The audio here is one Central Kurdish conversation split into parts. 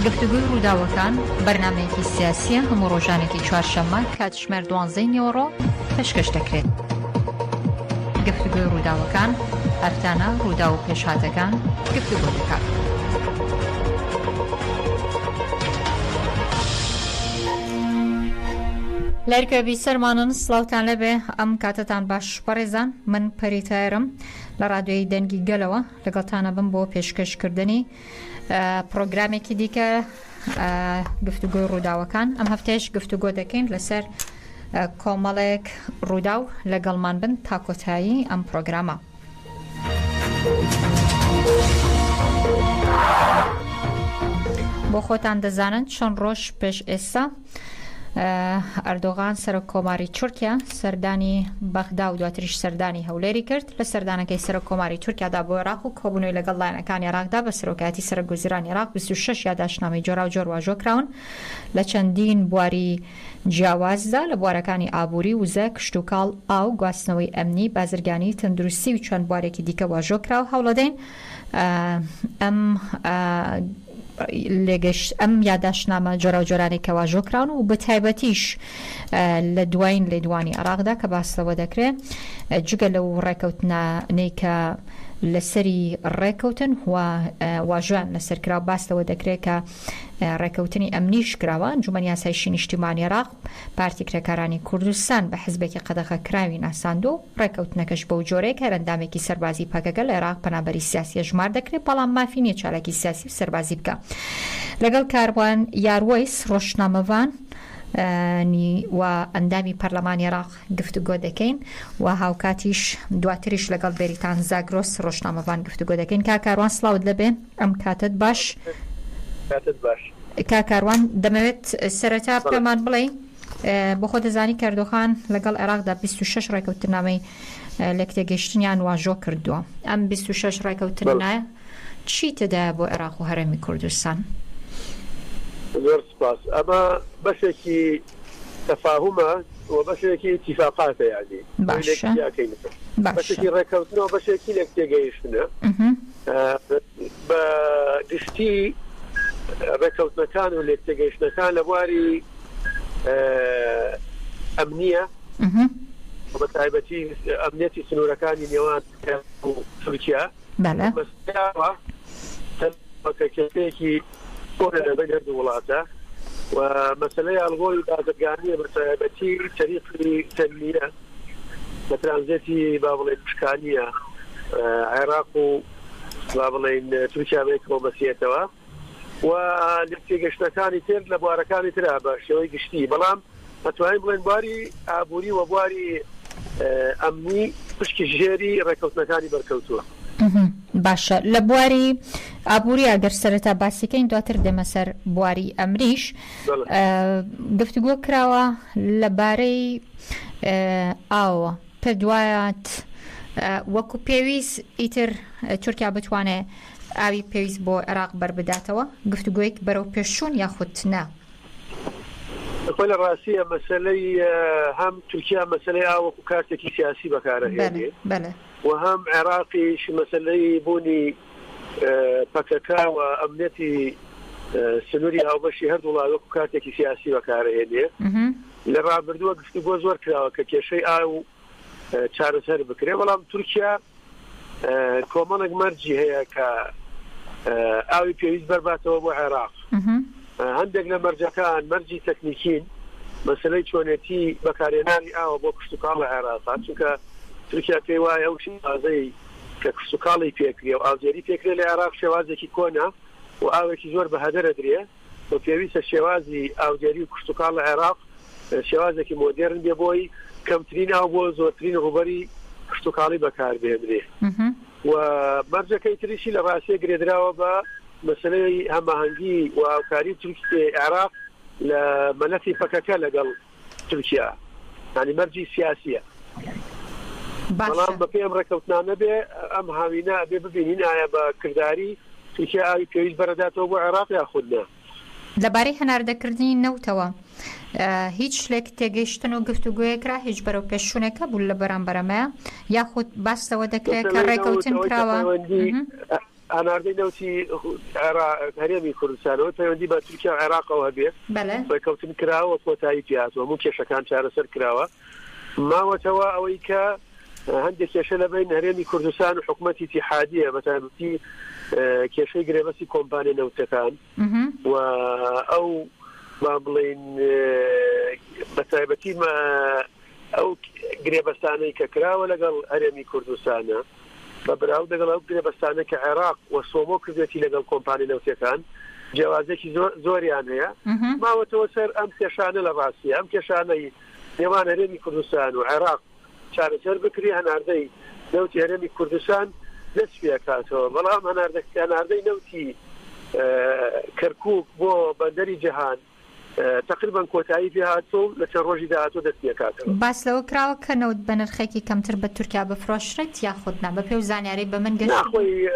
گفتگوی ڕووداوەکان بەرنامەیەکی سیاسیە هەموو ڕۆژانێکی چوارشەممە کاتژمێر 12 نیوەڕۆ پێشکەش دەکرێت. گفتگوی ڕووداوەکان هەفتانە ڕوودا و پێشهاتەکان گفتگو دەکات. لەرکەبی سەرمانن سڵاوتان لەبێ ئەم کاتتان باش بەڕێزان، من پەریتایرم لە ڕادیۆی دەنگی گەلەوە لەگەڵتانە بم بۆ پێشکەشکردنی پرۆگرامێکی دیکە گفتگوی ڕووداوەکان. ئەم هەفتەیەش گفتگۆ دەکەین لەسەر کۆمەڵێک ڕوودا و لەگەڵمان بن تا کۆتایی ئەم پرۆگرامە. بۆ خۆتان دەزانن چەند ڕۆژ پێش ئێستا ئەردۆغان سەرۆک کۆماری تورکیا سەردانی بەغدا و دواتریش سەردانی هەولێری کرد لە سەردانەکەی سەرۆک کۆماری تورکیادا بۆ عێراق و کۆبوونەوەی لەگەڵ لایەنەکانی عێراقدا بە سەرۆکایەتی سەرۆکوەزیرانی عێراق 26 یادداشتنامەی جۆرا و جۆر واژۆکراون لە چەندین بواری جیاوازدا لە بوارەکانی ئابووری، وزە، کشتوکاڵ، ئاو، گواستنەوەی ئەمنی، بازرگانی، تەندروستی و چەند بوارێکی دیکە واژۆکراو. هەوڵەدەین ئەم یادداشتنامە جۆرا و جۆرانێک کە واژۆکراون و بە تایبەتیش لە دوایین لێدوانی عێراقدا کە باسەوە دەکرێت جگە لەو ڕێکەوتنانەی کە لەسەری ڕێکەوتن واژوان لەسەرکراو باستەوە دەکرێت کە ڕێکەوتنی ئەمنیش کراوە. ئەنجومەن یاسای نیشتیمانی عێراق پارتی کرێکارانی کوردستان بە حزبێکی قەدەغە کراوی ناساند و ڕێکەوتنەکەش بەو جۆرەیە کە ئەندامێکی سەربازی پەکەگە لە عێراق پەنابەری سیاسی ژمار دەکرێت، بەڵام مافی نییە چالێکی سیاسی و سەربازی بکە. لەگەڵ کاروان یاروەیس ڕۆژنامەوان و ئەندامی پەرلەمانی عێراق گفتگۆ دەکەین و هاوکاتیش دواتریش لەگەڵ بێریتان زاگرۆس ڕۆژنامەوان گفتگۆ دەکەین. کاکاروان سڵاوت لەبێ، ئەم کاتت باش. کاکاروان دەمەوێت سەرەتا پێمان بڵێ بۆ خۆ دەزانی کەردۆخان لەگەڵ عێراقدا 26 ڕێکەوتنامەی لە تێگەیشتنیان واژۆ کردووە. ئەم 26 ڕێکەوتنایە چی تێدایە بۆ عێراق و هەرێمی کوردستان؟ زۆر سپاس. ئەمە بەشێکی تەفاهمە و بەشێکی اتفاقاتە، یعنی بەشێکی ڕێکەوتنەوە بەشێکی لێک تێگەیشتنە. بە گشتی ڕێکەوتنەکان و لێک تێگەیشتنەکان لە بواری ئەمنیە بە تایبەتی ئەمنیەتی سنوورەکانی نێوان تورکیا کەسێکی کۆرە لەبەر هەردوو وڵاتە و مەسەلەی ئەڵغۆی بازرگانیە بە تایبەتی تەریقی تەنمیە بە ترانزیتی با بڵێن پشکانیە عێراق و با بڵێن تورکیا بێکەوە بەسیێتەوە و تێگەشتەکانی تر لە بوارەکانی ترا بە شێوەی گشتی، بەڵام ئەتوانین بڵێن بواری ئابووری و بواری ئەمنی پشکی ژێری ڕێکەوتنەکانی بەرکەوتووە. باشە، لە بواری ئابووری ئەگەر سەرەتا باسیکەین دواتر دێمە سەر بواری ئەمریش گفتگۆ کراوە لەبارەی ئاوە پێ دوایەت وەکو پێویست ئیتر تورکیا بتوانێت ئاوی پێویست بۆ عێراق بەربداتەوە، گفتگویەک بەرەو پێشچوون یاخود نا؟ خۆی لە ڕاستیە مەسەلەی هەم تورکیا مەسەلەی ئاوەکو کارتێکی سیاسی بەکارەهێنێ و هەم عێراقیش مەسەلەی بوونی پەکەکا و ئەمنیەتی سنووری هاوبەشی هەردوو وڵاتە کارتێکی سیاسی بەکارەهێنێ. لە ڕابردووە گفتگۆ زۆر کراوە کە کێشەی ئاو چارەسەر بکرێ، بەڵام تورکیا کۆمەڵێک مەرجی هەیە کە ئاوی پێویست بەرباتەوە بۆ عێراق. هەندێک لە مەرجەکان مەرجی تەکنیکین، مەسەلەی چۆنێتی بەکارهێنانی ئاوە بۆ کشتوکاڵ لە عێراق، چونکە تورکیا پێی وایە ئەو شێوازەی کە کشتوکاڵی پێکرێ و ئاوزێری پێکرێ لە عێراق شێوازێکی کۆنا و ئاوێکی زۆر بەهەدەرە درێ و پێویستە شێوازی ئاوزێری و کشتوکاڵ لە عێراق شێوازێکی مۆدێرن بێ بۆی کەمترین ئاو بۆ زۆرترین ڕوبەری کشتوکاڵی بەکاربهێنرێ. و مەرجەکەی تریشی لە ڕاستیە گرێدراوە بە مەسەلەی هەماهەنگی و هاوکاری عێراق لە مەلەفی پەکەکە لەگەڵ تورکیا، یعنی مەرجی سیاسیە. بەڵام بە پێم ڕێکەوتنانە بێ ئەم هاوینە بێ ببینین ئایا بە کردداری تورکیا ئاوی پێویست بەرەداتەوە بۆ عێراق یاخود نا. لەبارەی هەناردەکردنی نەوتەوە هیچ شتێک تێگەیشتن و گفتوگویەکرا هیچ بەرەو پێشچوونێکە بوو لە بەرامبەرەمەیە یاخود باستەوە دەکرێت کە ڕێکەوتن کراوە هەناردەی نەوتی هەرێمی کوردستانەوە پەیوەندی بە تورکیا و عێراقەوە هەبێت ڕێکەوتن کراوە کۆتایی پیاتەوە هەموو کێشەکان چارەسەر کراوە ماوەتەوە ئەوەی کە هەندێک کێشە لە بین هەرێمی کوردستان و حکوومەتی اتحادیە بەتایبەتی کێشەی گرێبەستی کۆمپانیای نەوتەکان و ئەو ما بڵین بەتایبەتی ئەو گرێبەستانەی کە کراوە لەگەڵ هەرێمی کوردستانە بە بەراورد لەگەڵ ئەو گرێبەستانە کە عێراق و سۆمۆ کردێتی لەگەڵ کۆمپانیای نەوتەکان جیاوازێکی زۆریان هەیە ماوەتەوە سەر ئەم کێشانە لە ڕاستی ئەم کێشانەی نێوان هەرێمی کوردستان و عێراق چارەسەر بکری هەناردەی نەوتی هەرێمی کوردستان دەست پێکاتەوە بەڵام هەناردەی نەوتی کەرکووک بۆ بەندەری جەهان تقریبا کۆتایی پێ هاتوو لە چەند ڕۆژی داهاتوو دەست پێکاتەوە باس لەوە کراوە کە نەوت بە نرخێکی کەمتر بە تورکیا بفرۆشرێت یاخود نا بە پێ و زانیاری بە من گەشت ناخۆی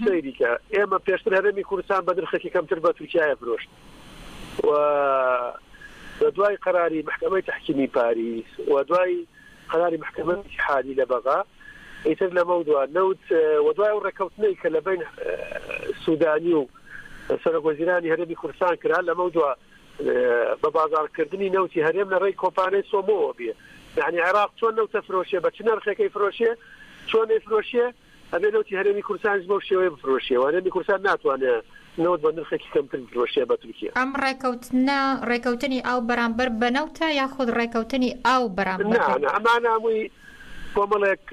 سەیریکە ئێمە پێشتر هەرێمی کوردستان بە نرخێکی کەمتر بە تورکیایە فرۆشت و دوای قەراری محکەمەی تحکیمی پاریس و دوای قەراری محکەمەی اتحادی لە بەغا ئیتر لە مەودووە نەوت و دوای ئەو ڕێکەوتنەی کە لە بین سوودانی و سەرۆکوەزیرانی هەرێمی کوردستان کرا لە مەودووە بە بازارکردنی نەوتی هەرێم لە ڕێی کۆمپانیای سۆمۆوە بێ یعنی عێراق چۆن نەوتە فرۆشێ بە چ نرخێکەی فرۆشێ چۆن فرۆشێ ئەبێ نەوتی هەرێمی کوردستان بۆ شێوەیە بفرۆشێ و هەرێمی کوردستان ناتوانێت نەوت بە نرخێکی کەمتر فرۆشێ بە تورکیا ئەم ڕێکەوتنی ئاو بەرامبەر بە نەوتە یاخود ڕێکەوتنی ئاو بەرامبەر ئەمان هەمووی کۆمەڵێک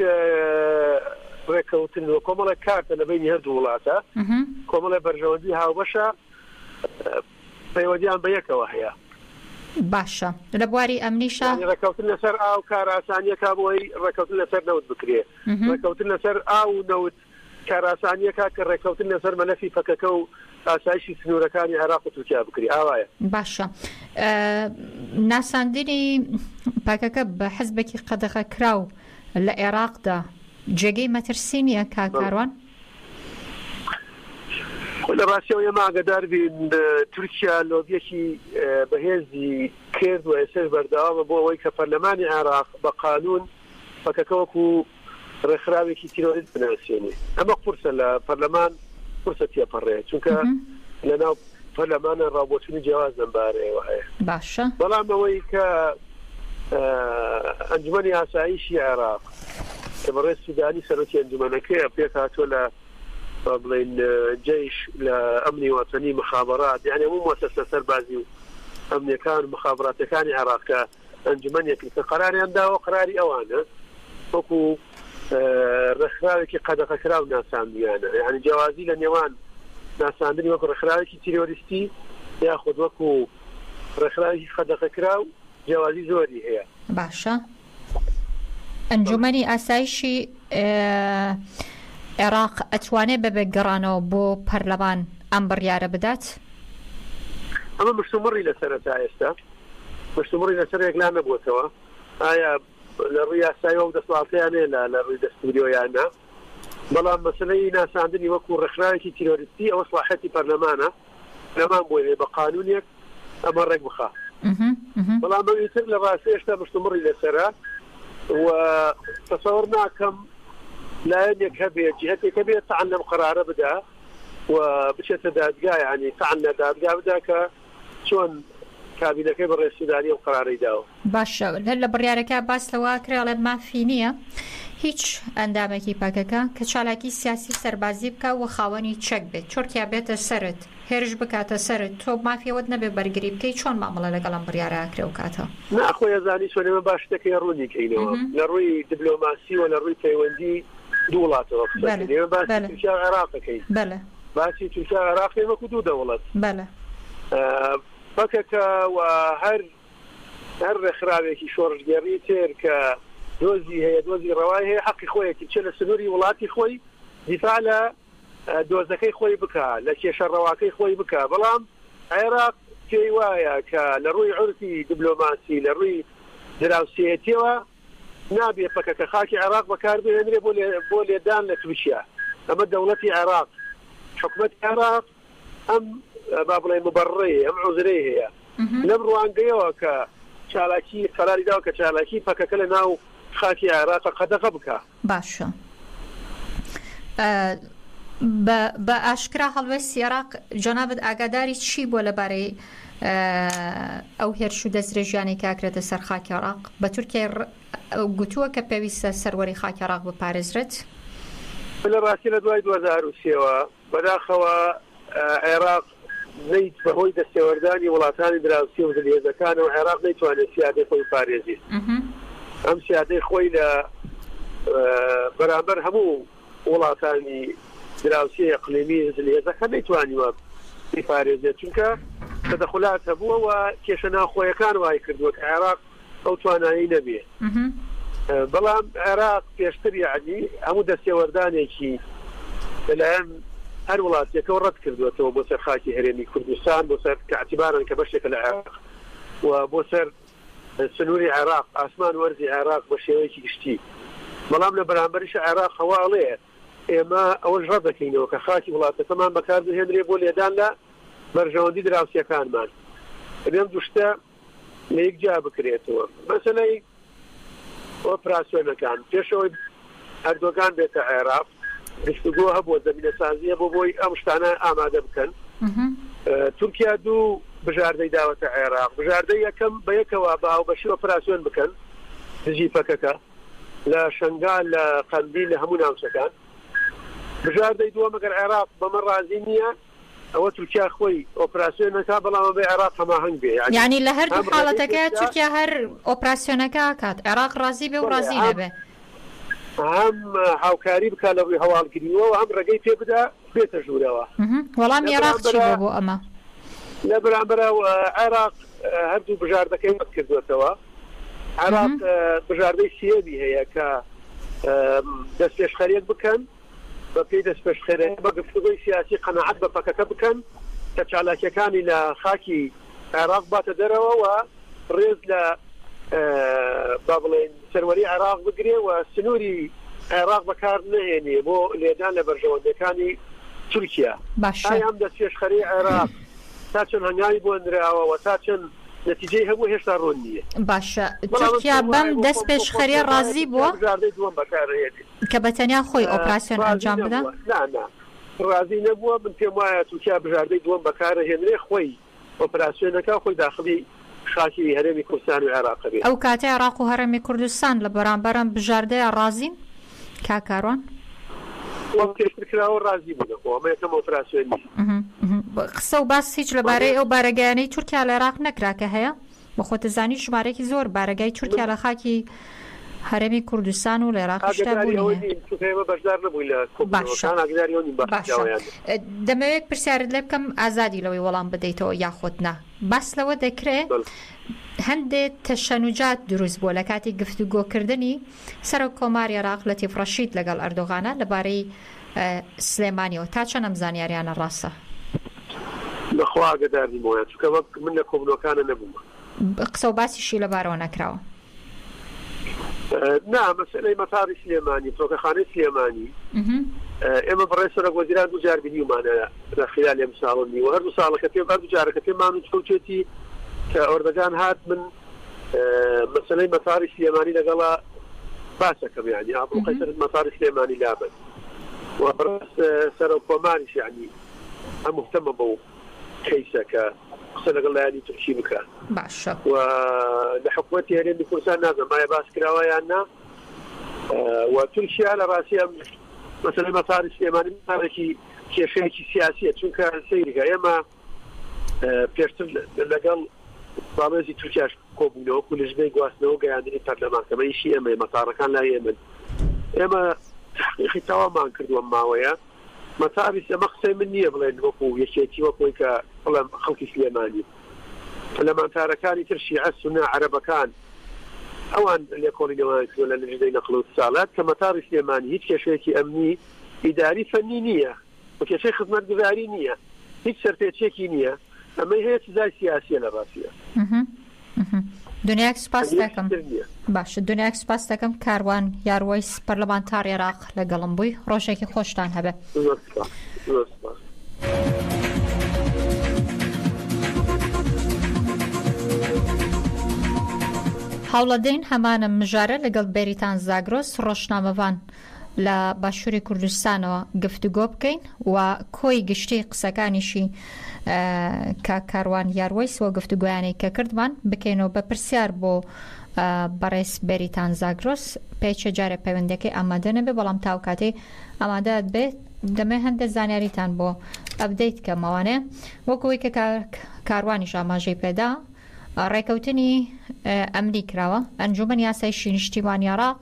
ڕێکەوتن و کۆمەڵێک کارتە لە بینی هەردوو وڵاتە کۆمەڵێک بەرژەوەندی هاوبەشە پەیوەندیان بە یەکەوە هەیە باشە لە بواری ئەمنیشە ڕێکەوتن لەسەر ئاو کار ئاسانیەکە بۆی ڕێکەوتن لەسەر نەوت بکرێ ڕێکەوتن لەسەر ئاو نەوت کار ئاسانیەکە کە ڕێکەوتن لەسەر مەلەفی فەکەکە و ئاسایشی سنوورەکانی عێراق و تورکیا بکری ئاوایە باشە ناساندنی پاکەکە بە حزبێکی قەدەغە کراو لە عێراقدا جێگەی مەترسی نییە کاکاروان لە ڕاستیەوە ئێمە ئاگادار بین تورکیا لۆبیەکی بەهێزی کرد و ئێستا بەردەوامە بۆ ئەوەی کە پەرلەمانی عێراق بە قانون فەکەکە وەکو ڕێکخراوێکی تیرۆریست بناسیێنێ ئەمە قورسە لە پەرلەمان قورسە تێپەڕێ چونکە لەناو پەرلەمانە ڕابۆچوونی جیاواز لەمبارەیەوە هەیە باشە بەڵام ئەوەی کە ئەنجومەنی ئاسایشی عێراق کە بەڕێز سودانی سەرۆکی ئەنجومەنەکەی پێک هاتووە لە بڵین جيش لأمني وطني مخابرات يعني مو مؤسسة سربازي أمنيكان ومخابرات كان عراق أنجمن يكن قراري عنده وقراري أوانه وكو رخراوي قد خكراو ناسان ديانا يعني جوازي لنيوان ناسان دني وكو رخراوي تيروريستي ياخذ وكو رخراوي قد خكراو جوازي زوري هي باشا أنجمني أسايشي عێراق ئەتوانێت بەبێ گەڕانەوە بۆ پەرلەمان ئەم بڕیارە بدات ئەمە مشتومڕی لەسەرەتا ئێستا مشتومڕی لەسەر یەکلا نەبووتەوە ئایا لە ڕووی یاسایی و دەسڵاتیانێ لە ڕووی دەستوریۆیانە بەڵام مەسەلەی ناساندنی وەکو ڕێکخراوێکی تیرۆریستی ئەوە سڵاحەتی پەرلەمانە لەمان بۆیێ بە قانونێک ئەمە ڕێک بخا بەڵام ئیتر لە ڕاستی ئێستا مشتومڕی لەسەرە و تەسەوڕ ناکەم لاينك هبي جهتك هبي طعن قراره بدا وبشت دادقا يعني طعن دادقا بدا شلون كابينه كبر السوداني وقرار يداو باشا هلا برياركا باس لواكري على ما فينيه هیچ ئەندامێکی پاکەکە کە چالاکی سیاسی سەربازی بکە و خاوەنی چەک بێت چۆرکیا بێتە سەرت هێرش بکاتە سەرت تۆ مافیەوەت نەبێ بەرگری بکەی چۆن مامەڵە لەگەڵم بڕیارەکرێ و کاتە ناخۆی ئەزانی چۆنێمە باش شتەکەی ڕوونی کەینەوە لە ڕووی دیبلۆماسی و لە ڕووی پەیوەندی دوو وڵاتەوە قسەکەین باسی تورکیا و عێراقەکەین باسی تورکیا و عێراق وەکو دوو دەوڵەت پەکەکە و هەر ڕێکخراوێکی شۆڕژگەڕی تر کە دۆزی هەیە دۆزی ڕەوای هەیە حەقی خۆیەتی چ لە سنووری وڵاتی خۆی دیفاع لە دۆزەکەی خۆی بکە لە کێشە ڕەواکەی خۆی بکە بەڵام عێراق پێی وایە کە لە ڕووی عورفی دیبلۆماسی لە ڕووی دراوسێتیەوە نابێ پەکەکە خاکی عێراق بەکاربهێنرێ بۆ لێدان لە تورکیا ئەمە دەوڵەتی عێراق حکومەتی عێراق ئەم با بڵێ مبەڕێ ئەم عوزرەی هەیە لەم ڕوانگەیەوە کە چالاکی قەراری داوە کە چالاکی پەکەکە لە ناو خاکی عێراق قەدەغە بکە. باشە بە ئاشکرا هەڵوێستی عێراق جەنابەت ئاگاداری چی بۆ لەبارەی ئەو هێرش و دەستدرێژیانی کاکرێتە سەر خاکی عێراق بە تورکیا گوتووە کە پێویستە سەروەری خاکی عێراق بپارێزرێت؟ لە ڕاستی لە دوای 2023ەوە بەداخەوە عێراق نەیت بەهۆی دەستێوەردانی وڵاتانی دراوسی و دلێزەکانەوە عێراق نەیتوانێت سیادەی خۆی پارێزی. ئەم سیادەی خۆی لە بەرامبەر هەموو وڵاتانی دراوسی ئەقلیمی دلێزەکە نەیتوانیوە پارێزێت چونکە تەدەخولات هەبووە و کێشە ناخۆیەکان وای کردووە کە عێراق ئەو توانایی نەبێ. بەڵام عێراق پێشتر یعنی هەموو دەستێوەردانێکی لەلایەن هەر وڵاتێکەوە ڕەت کردوێتەوە بۆ سەر خاکی هەرێمی کوردستان بۆ سەر کە اعتیبارن کە بەشێکە لە عێراق و بۆ سەر سنووری عێراق ئاسمان وەرزی عێراق بە شێوەیەکی گشتی. بەڵام لە بەرامبەریش عێراق هەواڵەیە ئێمە ئەوەش ڕەت دەکەینەوە کە خاکی وڵاتەکەمان بەکاردهێنرێ بۆ لێدان لە بەرژەوەندی دراوسیەکانمان. ئەم دوشتە لە یەک جا بکرێتەوە. مەسەلەی ئۆپراسیۆنەکان پێشەوەی هەردووەکان بێتە عێراق گفتوگۆ هەبووە زەمینە سازیە بۆ بۆی ئەم شتانە ئامادە بکەن. تورکیا دوو بژاردەی داوەتە عێراق. بژاردەی یەکەم بە یەکەوە بە هاوبەشی ئۆپراسیۆن بکەن دژی پەکەکە لە شەنگال لە قەندیل لە هەموو ناوچەکان. بژاردەی دووەم ئەگەر عێراق بەمە ڕازی نییە ئەوە تورکیا خۆی ئۆپراسیۆنەکە بەڵام بێ عێراق هەماهەنگ بێ. یعنی لە هەردوو حاڵەتەکە تورکیا هەر ئۆپراسیۆنەکە کات عێراق ڕازی بێ و ڕازی نەبێ. هەم هاوکاری بکە لە ڕووی هەواڵگریەوە هەم ڕێگەی پێ بدا بێتە ژوورەوە. وەڵام عێراق چی بۆ ئەمە؟ لە بەرامبەرەوە عێراق هەردوو بژاردەکەی وەک کردوێتەوە. عێراق بژاردەی سێبی هەیە کە دەستپێشخەرێک بکەن بە پێی دەستپێشخەرێک بە گفتوگۆی سیاسی قەناعەت بە پەکەکە بکەن کە چالاکیەکانی لە خاکی عێراق باتە دەرەوە و ڕێز لە با بڵێن سەروەری عێراق بگرێ و سنووری عێراق بەکار نهێنێ بۆ لێدان لە بەرژەوەندەکانی تورکیا. ئەم دەستپێشخەری عێراق تا چەند هەنگاوی بۆ نراوە و تا چەند نەتیجەی هەبوو هێشتا ڕوون نییە. باشە تورکیا بەم دەستپێشخەریە ڕازی بووە کە بەتەنیا خۆی ئۆپراسیۆن ئەنجام بدە؟ ڕازی نەبووە. من پێم وایە تورکیا بژاردەی دووەم بەکارهێنرێ خۆی ئۆپراسیۆنەکە خۆی داخلی خاکی هەرێمی کوردستان و عێراق بێت. ئەو کاتە عێراق و هەرێمی کوردستان لە بەرامبەرم بژاردەیە ڕازین کاکاڕوان؟ پێشترکراوە ڕازی بوونەوە ئەمە یەکەم ئۆپراسیۆنی. قسە و باس هیچ لەبارەی ئەو بارەگایانەی تورکیا لە عێراق نەکراکە هەیە؟ بە خۆتە زانی ژمارەیەکی زۆر بارەگای تورکیا لە خاکی هەرێمی کوردستان و لە عێراقیشتا بوونی. دەمەوێت پرسیارت لێ بکەم ئازادی لەوەی وەڵام بدەیتەوە یاخۆت نا. باس لەوە دەکرێت هەندێک تەشەنوجات دروست بووە لە کاتی گفتوگۆکردنی سەرۆک کۆماری عێراق لەتیف ڕەشید لەگەڵ ئەردۆغانە لەبارەی سلێمانیەوە تا چەند ئەم زانیاریانە ڕاستە؟ بەخوا ئاگاداریم وایە چونکە من لە کۆبنەکانە نەبووم. قسە و باسیشی لەبارەوە نەکراوە؟ نا مەسەلەی مەتاری سلێمانی فڕۆکەخانەی سلێمانی ئێمە بەڕێ سەرۆک وەزیران دوو جار بینیومانە لە خلال ئەم ساڵی و هەردوو ساڵەکە پێم هەردوو جارەکە پێمان چێتی کە ئۆردەگان هات من مەسەلەی مەتاری سلێمانی لەگەڵا باسەکەم یعنی ئابڕوقەی سەر مەتاری سلێمانی لابن و بەڕێز سەرۆک کۆماریش یعنی هەم مهتەمە بەو کەیسەکە قسە لەگەڵ لایانی تورکی بکە. باشە و لە حکوومەتی هەرێمی کوردستان نازانم ئایا باس کراوە یان نا و تورکیا لە ڕاستی ئەم مەسەلەی مەتاری سلێمانی مەتارێکی کێشەیەکی سیاسیە چونکە سەیرگە ئێمە پێشتر لەگەڵ باڵێزی تورکیاش کۆبوونەوە و لەژنەی گواستنەوە گەیاندنی پەرلەمانکەمە ئیشی ئێمە مەتارەکان لای ئێمە تحقیقی تەوامان کردووە ماوەیە مەتابی ئەمە قسەی من نییە بڵێن وەکو یەکێتی وەکۆی کە بڵێم خەڵکی سلێمانی پەرلەمانتارەکانی تر شیعە سونە عەرەبەکان ئەوان لێکۆڵینەوەیان کردووە لە لەژنەی نەقڵ و اتصالات کە مەتاری سلێمانی هیچ کێشەیەکی ئەمنی ئیداری فەنی نییە و کێشەی خزمەتگوزاری نییە هیچ سەرپێچێکی نییە ئەمە هەیە چیزای سیاسیە لە ڕاستیە. دنیاک سوپاس دەکەم. باشە دنیاک سوپاس دەکەم کاروان یاروای پەرلەمانتاری عێراق لەگەڵم بووی ڕۆژێکی خۆشتان هەبێ. هەوڵەدەین هەمانە مژارە لەگەڵ بێریتان زاگرۆس ڕۆژنامەوان لە باشووری کوردستانەوە گفتوگۆ بکەین و کۆی گشتی قسەکانیشی کە کاروان یاروەیسەوە گفتوگویانەی کە کردمان بکەینەوە بە پرسیار بۆ بەڕێز بێریتان زاگرۆس پێچە جارە پەیوەندەکەی ئامادە نەبێ بەڵام تاو کاتێ ئامادە بێت دەمێ هەندە زانیاریتان بۆ ئەپدەیت کەمەوانێ وەکوی کە کاروانیش ئاماژەی پێدا ڕێکەوتنی ئەمری کراوە ئەنجومەن یاسای نیشتیمانی عێراق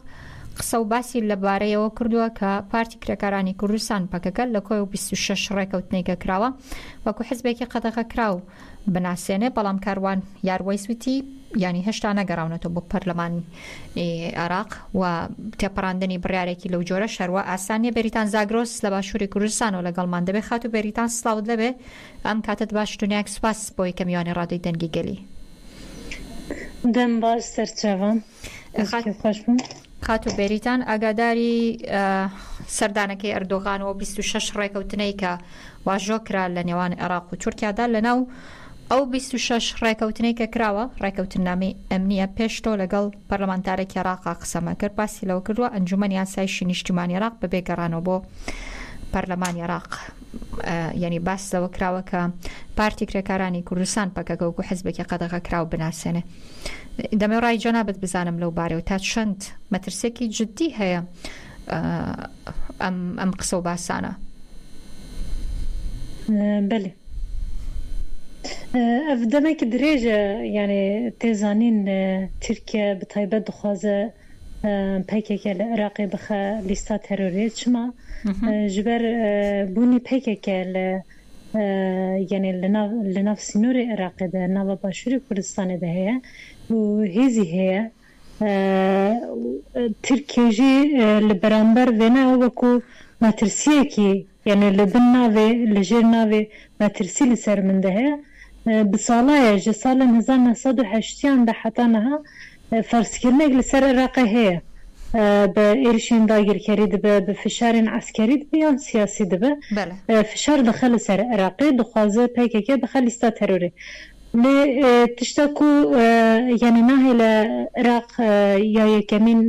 قسە و باسی لەبارەیەوە کردووە کە پارتی کرێکارانی کوردستان پەکەکە لە کۆی 26 ڕێکەوتنێکە کراوە وەکو حزبێکی قەدەغە کراو بناسیێنێ بەڵام کاروان یاروەیسوتی ینی هێشتا نەگەڕاونەتەوە بۆ پەرلەمانی عێراق و تێپەڕاندنی بڕیارێکی لەو جۆرە شەروە ئاسانیە. بێریتان زاگرۆس لە باشووری کوردستانەوە لەگەڵمان دەبێ خات و بێریتان سڵاوت لەبێ ئەم کاتت باش دنیاک سوپاس بۆی کە میوانی ڕادۆی دەنگی گەلی دەم باش سەرچاوان خۆش بوون. خات و بێریتان ئاگاداری سەردانەکەی ئەردۆغانەوە 26 ڕێکەوتنەی کە واژۆ کرا لە نێوان عێراق و تورکیادا لەناو ئەو 26 ڕێکەوتنەی کە کراوە ڕێکەوتنامەی ئەمنیە پێشتۆ لەگەڵ پەرلەمانتارێکی عێراق قسەمە کرد باسی لەوە کردووە ئەنجومەن یاسای نیشتیمانی عێراق بە بێگەڕانەوە بۆ پەرلەمانی عێراق ینی باس لەوە کراوە کە پارتی کرێکارانی کوردستان پەکەکە وەکو حزبێکی قەدەغە کراو بناسێنێ. دەمێ ڕای جەنابەت بزانم لەو بارەوە تا چەند مەترسێکی جدی هەیە ئەم قسە و باسانە. بەێ ئەف دەمێکی درێژە یعنی تێزانین تورکیا بتایبەت دخوازە پەیکێکە لە عێراقی بخە لیستا تەرۆریە چما ji ber bûnî pekeke yani li nav sînorê Iraqê de nava başûrê Kurdistanê de heye û hêzî heye Tirkiye jî li beramber vêne wekû metirsiyekî yani li bin navê li jêr navê metirsî li ser min de heye bi salaya ji salên 1980 de heta niha ferskirinek li ser Iraqê heye به ارشین داگیرکاری دبه به فشارین عسکری دبه یا سیاسی دبه فشار دخل سر عراقی دخوازه پیکه بخل لیستا تروری لی تشتاکو یعنی نهی لعراق یا یکمین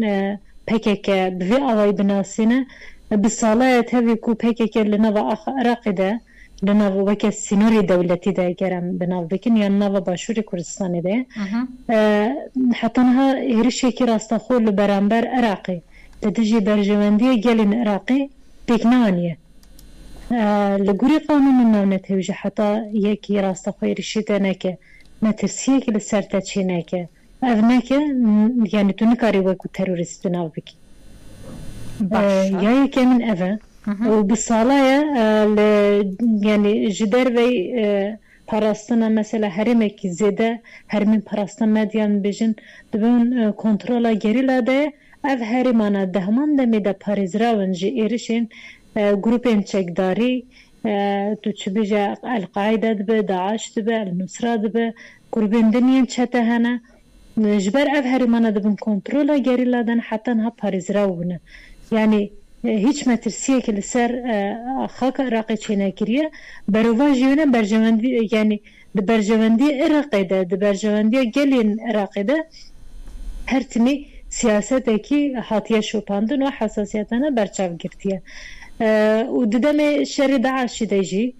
پیکه بوی آوای بناسینه بساله تاوی کو پیکه لنو عراقی ده لنو وکه سینوری دولتی ده گرم بناو بکن یا نو باشوری کردستانی ده حتی نها هرشی که راستخو لبرانبر عراقی لدجی برجواندی گلین عراقی پیکنانیه لگوری قانون ناونه توجه حتی یکی راستخو هرشی ده نکه مترسیه که لسرته چی نکه او نکه یعنی تو نکاری وکو تروریست بناو بکی یا یکی من اوه وبالصلاة يعني جدار في باراستنا مثلا هرمك زيادة هرمين باراستنا مديان بيجن دبون كنترولا جريلا ده اف هرمانا دهمان دمي ده باريزراون جي ايرشين جروبين تشكداري تو تشبيجا القاعدة دبه داعش دبه النصرة دبه جروبين دنيا تشتا هنا جبر اف هرمانا دبون كنترولا جريلا دن حتى نها باريزراون يعني هیچ مترسیه که لسر خاک عراقی چینه کریه بروا جیونه برجواندی یعنی د برجواندی عراقی ده د برجواندی گلین عراقی ده هر تمی سیاست کی حاتیه شوپاندن و حساسیتانه برچاو گرتیه و ددم شری داعش دیجی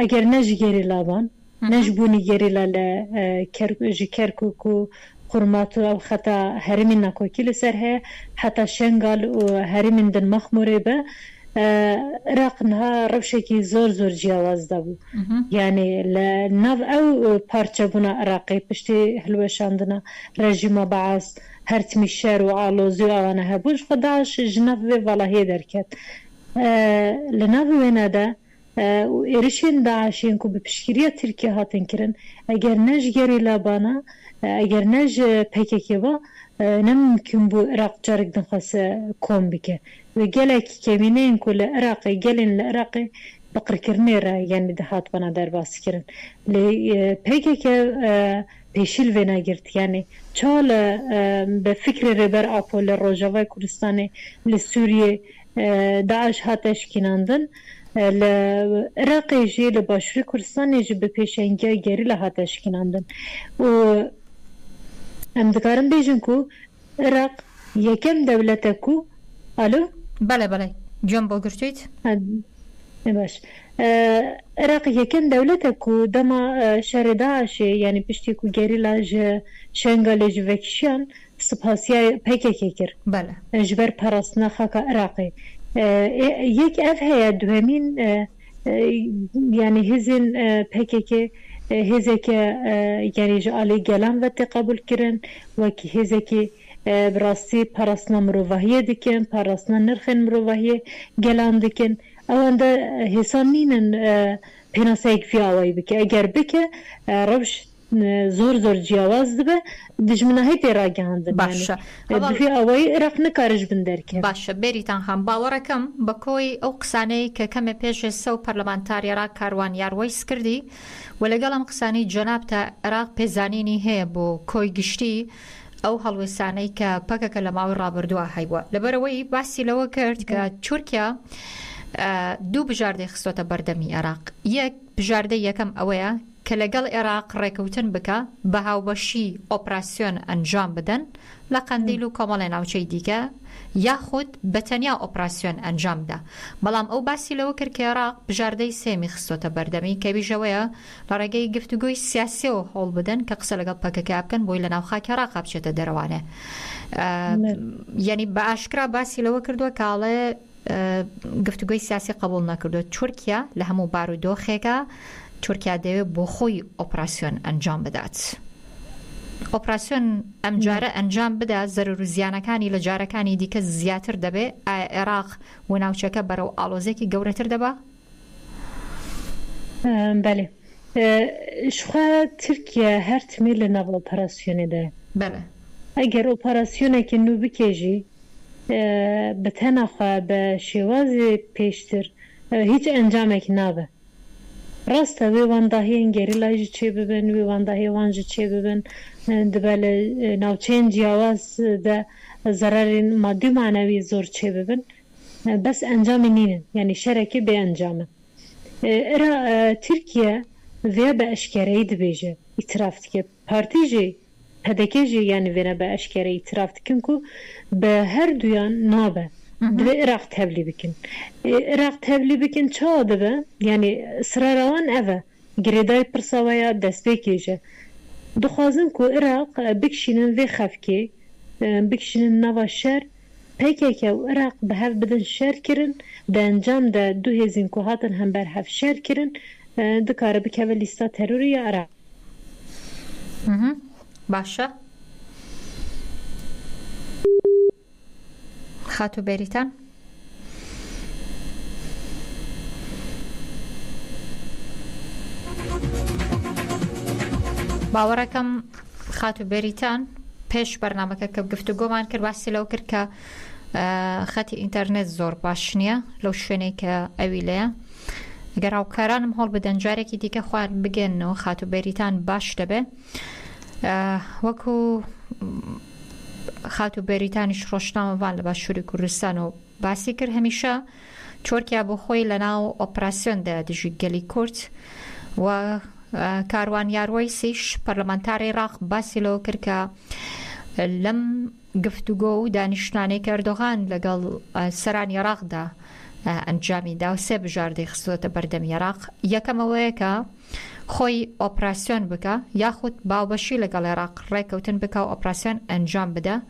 اگر نج گری لابان نج بونی گری ل کرکوک قرمات او خطا هرمین نکوکی لسر هه حتی شنگال و هرمین دن مخموره به عراق نها روشکی زور جیاواز ده بو یعنی لناو او پارچه بونا عراقی پشتی هلوشاندنا رژیم بعث هرتمی شهر و آلوزی و آوانه هبوش خداش جناف و والهی درکت لناو وینا ده و ایرشین داعشین کو بپشکریه ترکیه هاتن کرن اگر نج گری لابانا اگر نج پککی با نممکن بو عراق جارک دنخواست کن بکه و گلک کمینه این کل عراقی گلین لعراقی بقر کرنه را یعنی دهات بنا در باس کرن لی پککی پیشیل و نگرد یعنی چال به فکر ربر آپو لروجاوای کردستانی لسوریه داعش هاتش کناندن لعراقی جی لباشوری کردستانی جی به پیشنگی گری لهاتش کناندن و ام دکارم بیجن کو عراق یکم دولته کو الو بله جون بو گرتویت باش عراق یکم دولته کو دما شر داعش يعني پشتی کو گریلاج شنگالج وکشان سپاسیا PKK کر بله جبر پرستنا خاک عراقی یک اف هیا دومین يعني هزن PKK هزك يعني جالي جلام وتقبل كرن وكي هزكي براسي براسنا مروفاهية دكن براسنا نرخن مروفاهية جلام دكن او عند هسانين بناسيك في عواي بك اگر بك ربش زور جیاواز دبه دجمنه هی پیراگه هنده باشه في عواي رق نکارج بندرکه باشه بریتان هم باورکم بکوی او قسانه که کم پیش سو پارلمانتاری را کاروان یارویس کردی ولگلم قسانی جناب تا عراق پیزانینی هی بو کوی گشتی او هلوسانه که پاکه لماوی رابردوه هیوا لبروی باسی لو کرد که ترکیا دو بجارده خصوصا بردمی عراق یک بجارده یکم اویا که لگل عراق ریکوتن بکا بهاوبشی اپراسیون انجام بدن لقندیلو کامل ناوچه دیگه یا خود بتنیا اپراسیون انجام ده بلام او باسی لو کرد که عراق بجارده سیمی خصوصا بردمی که بیجوه لرگه گفتگوی سیاسی و حول بدن که قصه لگل پاکه که ابکن بوی لناو خاک عراق بچه دروانه یعنی با اشکرا باسی لو کردو که آله گفتگوی سیاسی قبول نکردو ترکیا لهمو بارودو خیگه ترکیه دوی بو خوی اپراسیون انجام بدات اپراسیون ام جاره انجام بده ضرور زیانکانی لجارکانی دیگه زیاتر دبه عراق و ناوچکه برو آلوزه که گورتر دبه بله شخوا ترکیه هر تمیل نوال اپراسیونی ده بله اگر اپراسیونه که نو بکیجی به تنخوا به شوازی پیشتر هیچ انجامه که نابه راسته وی وانداهی گریلاجی چه ببین وی وانداهی وانجی چه ببین دبل ناوچین جیاواز ده ضرر مادی معنوی زور چه ببین بس انجام نینن یعنی شرکی به انجامه ارا ترکیه وی به اشکره دبیجه اعتراف که پارتی جی هدکیجی یعنی وی به اشکره اعتراف کن که به هر دویان نابه دبی عراق تبلی بکن عراق تبلی بکن چه دبه یعنی سراروان اوه گریدای پرساویا دست بکیجه دخوازم که عراق بکشینن وی خفکی بکشینن نوا شر PKK و عراق به هف بدن شر کرن ده انجام ده دو هزین که هاتن هم بر هف شر کرن دکاره بکه و لیستا تروری عراق باشه خاتو بریتان باورکم خاتو بریتان پیش برنامه که گفتگو من کرد باسی لو کرد که خطی اینترنت زور باش نیه لو شوینه که اویله اگر او کارانم هول بدن جاره که دیگه خواد بگن و خاتو بریتان باش دبه وکو خاتو بریتانیش روشنامه وان لباشوری کردستان و باسی کرد همیشه ترکیه بو خوی لناو اپراسیون ده دجی گلی کرد و کاروان یارویسیش پارلمانتاری عراق باسی لو کرد که لم گفتگو دانشنانه کردوغان لگل سران عراق ده انجامی ده و سه بجارده خصوصا بردم عراق یکم اوه که خوی اپراسیون بکه یا خود باوبشی لگل عراق ریکوتن بکه و اپراسیون انجام بده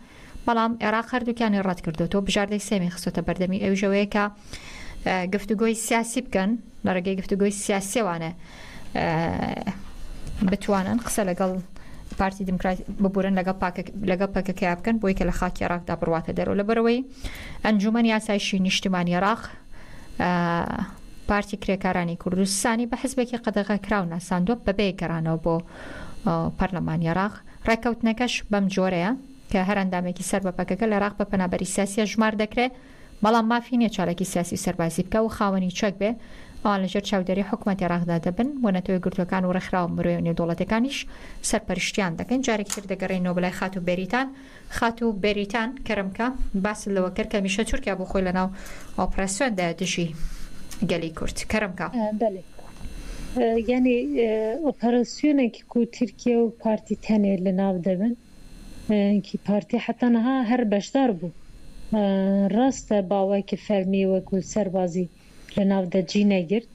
بلام عراق هر دوکانی رد کرده تو بجارده سیمی خصوصا بردمی او جوه که گفتگوی سیاسی بکن لرگه گفتگوی سیاسی وانه بتوانن قصه لگل پارتی دموکراتی ببورن لگل پاک که بکن بوی که لخاک عراق دا برواته در و لبروی انجمن یاسایشی نشتیمانی عراق پارتی کرێکارانی کوردستانی بە حزبێکی قەدەغە کراو ناساندووە بەبێ گەڕانەوە بۆ پەرلەمانی عێراق ڕێکەوتنەکەش بەم جۆرەیە کە هەر ئەندامێکی سەر بە پەکەکە لە عێراق بە پەنابەری سیاسیە ژمار دەکرێت بەڵام مافی نییە چارەکی سیاسی سەربازی بکە و خاوەنی چەک بێ ئەوان لەژێر چاودێری حکوومەتی عێراقدا دەبن بۆ نەتەوەی گرتوەکان و ڕێکخراوە مرۆیی نێودوڵەتەکانیش سەرپەرشتیان دەکەن جارێکی تر دەگەڕێنەوە بەلای خاتو بێریتان کەرمکە باس لەوە کرد کە میشە تورکیا بۆ خۆی لەناو ئۆپراسیۆندا دژی گەلی کورد کەرمکە بله یعنی اپراسیونه که کو ترکیه و پارتی تنه لناو دبن کی پارتی حتی نها هر بشدار بو راست باوی که فرمی و کل سربازی لناو دا جی نگرد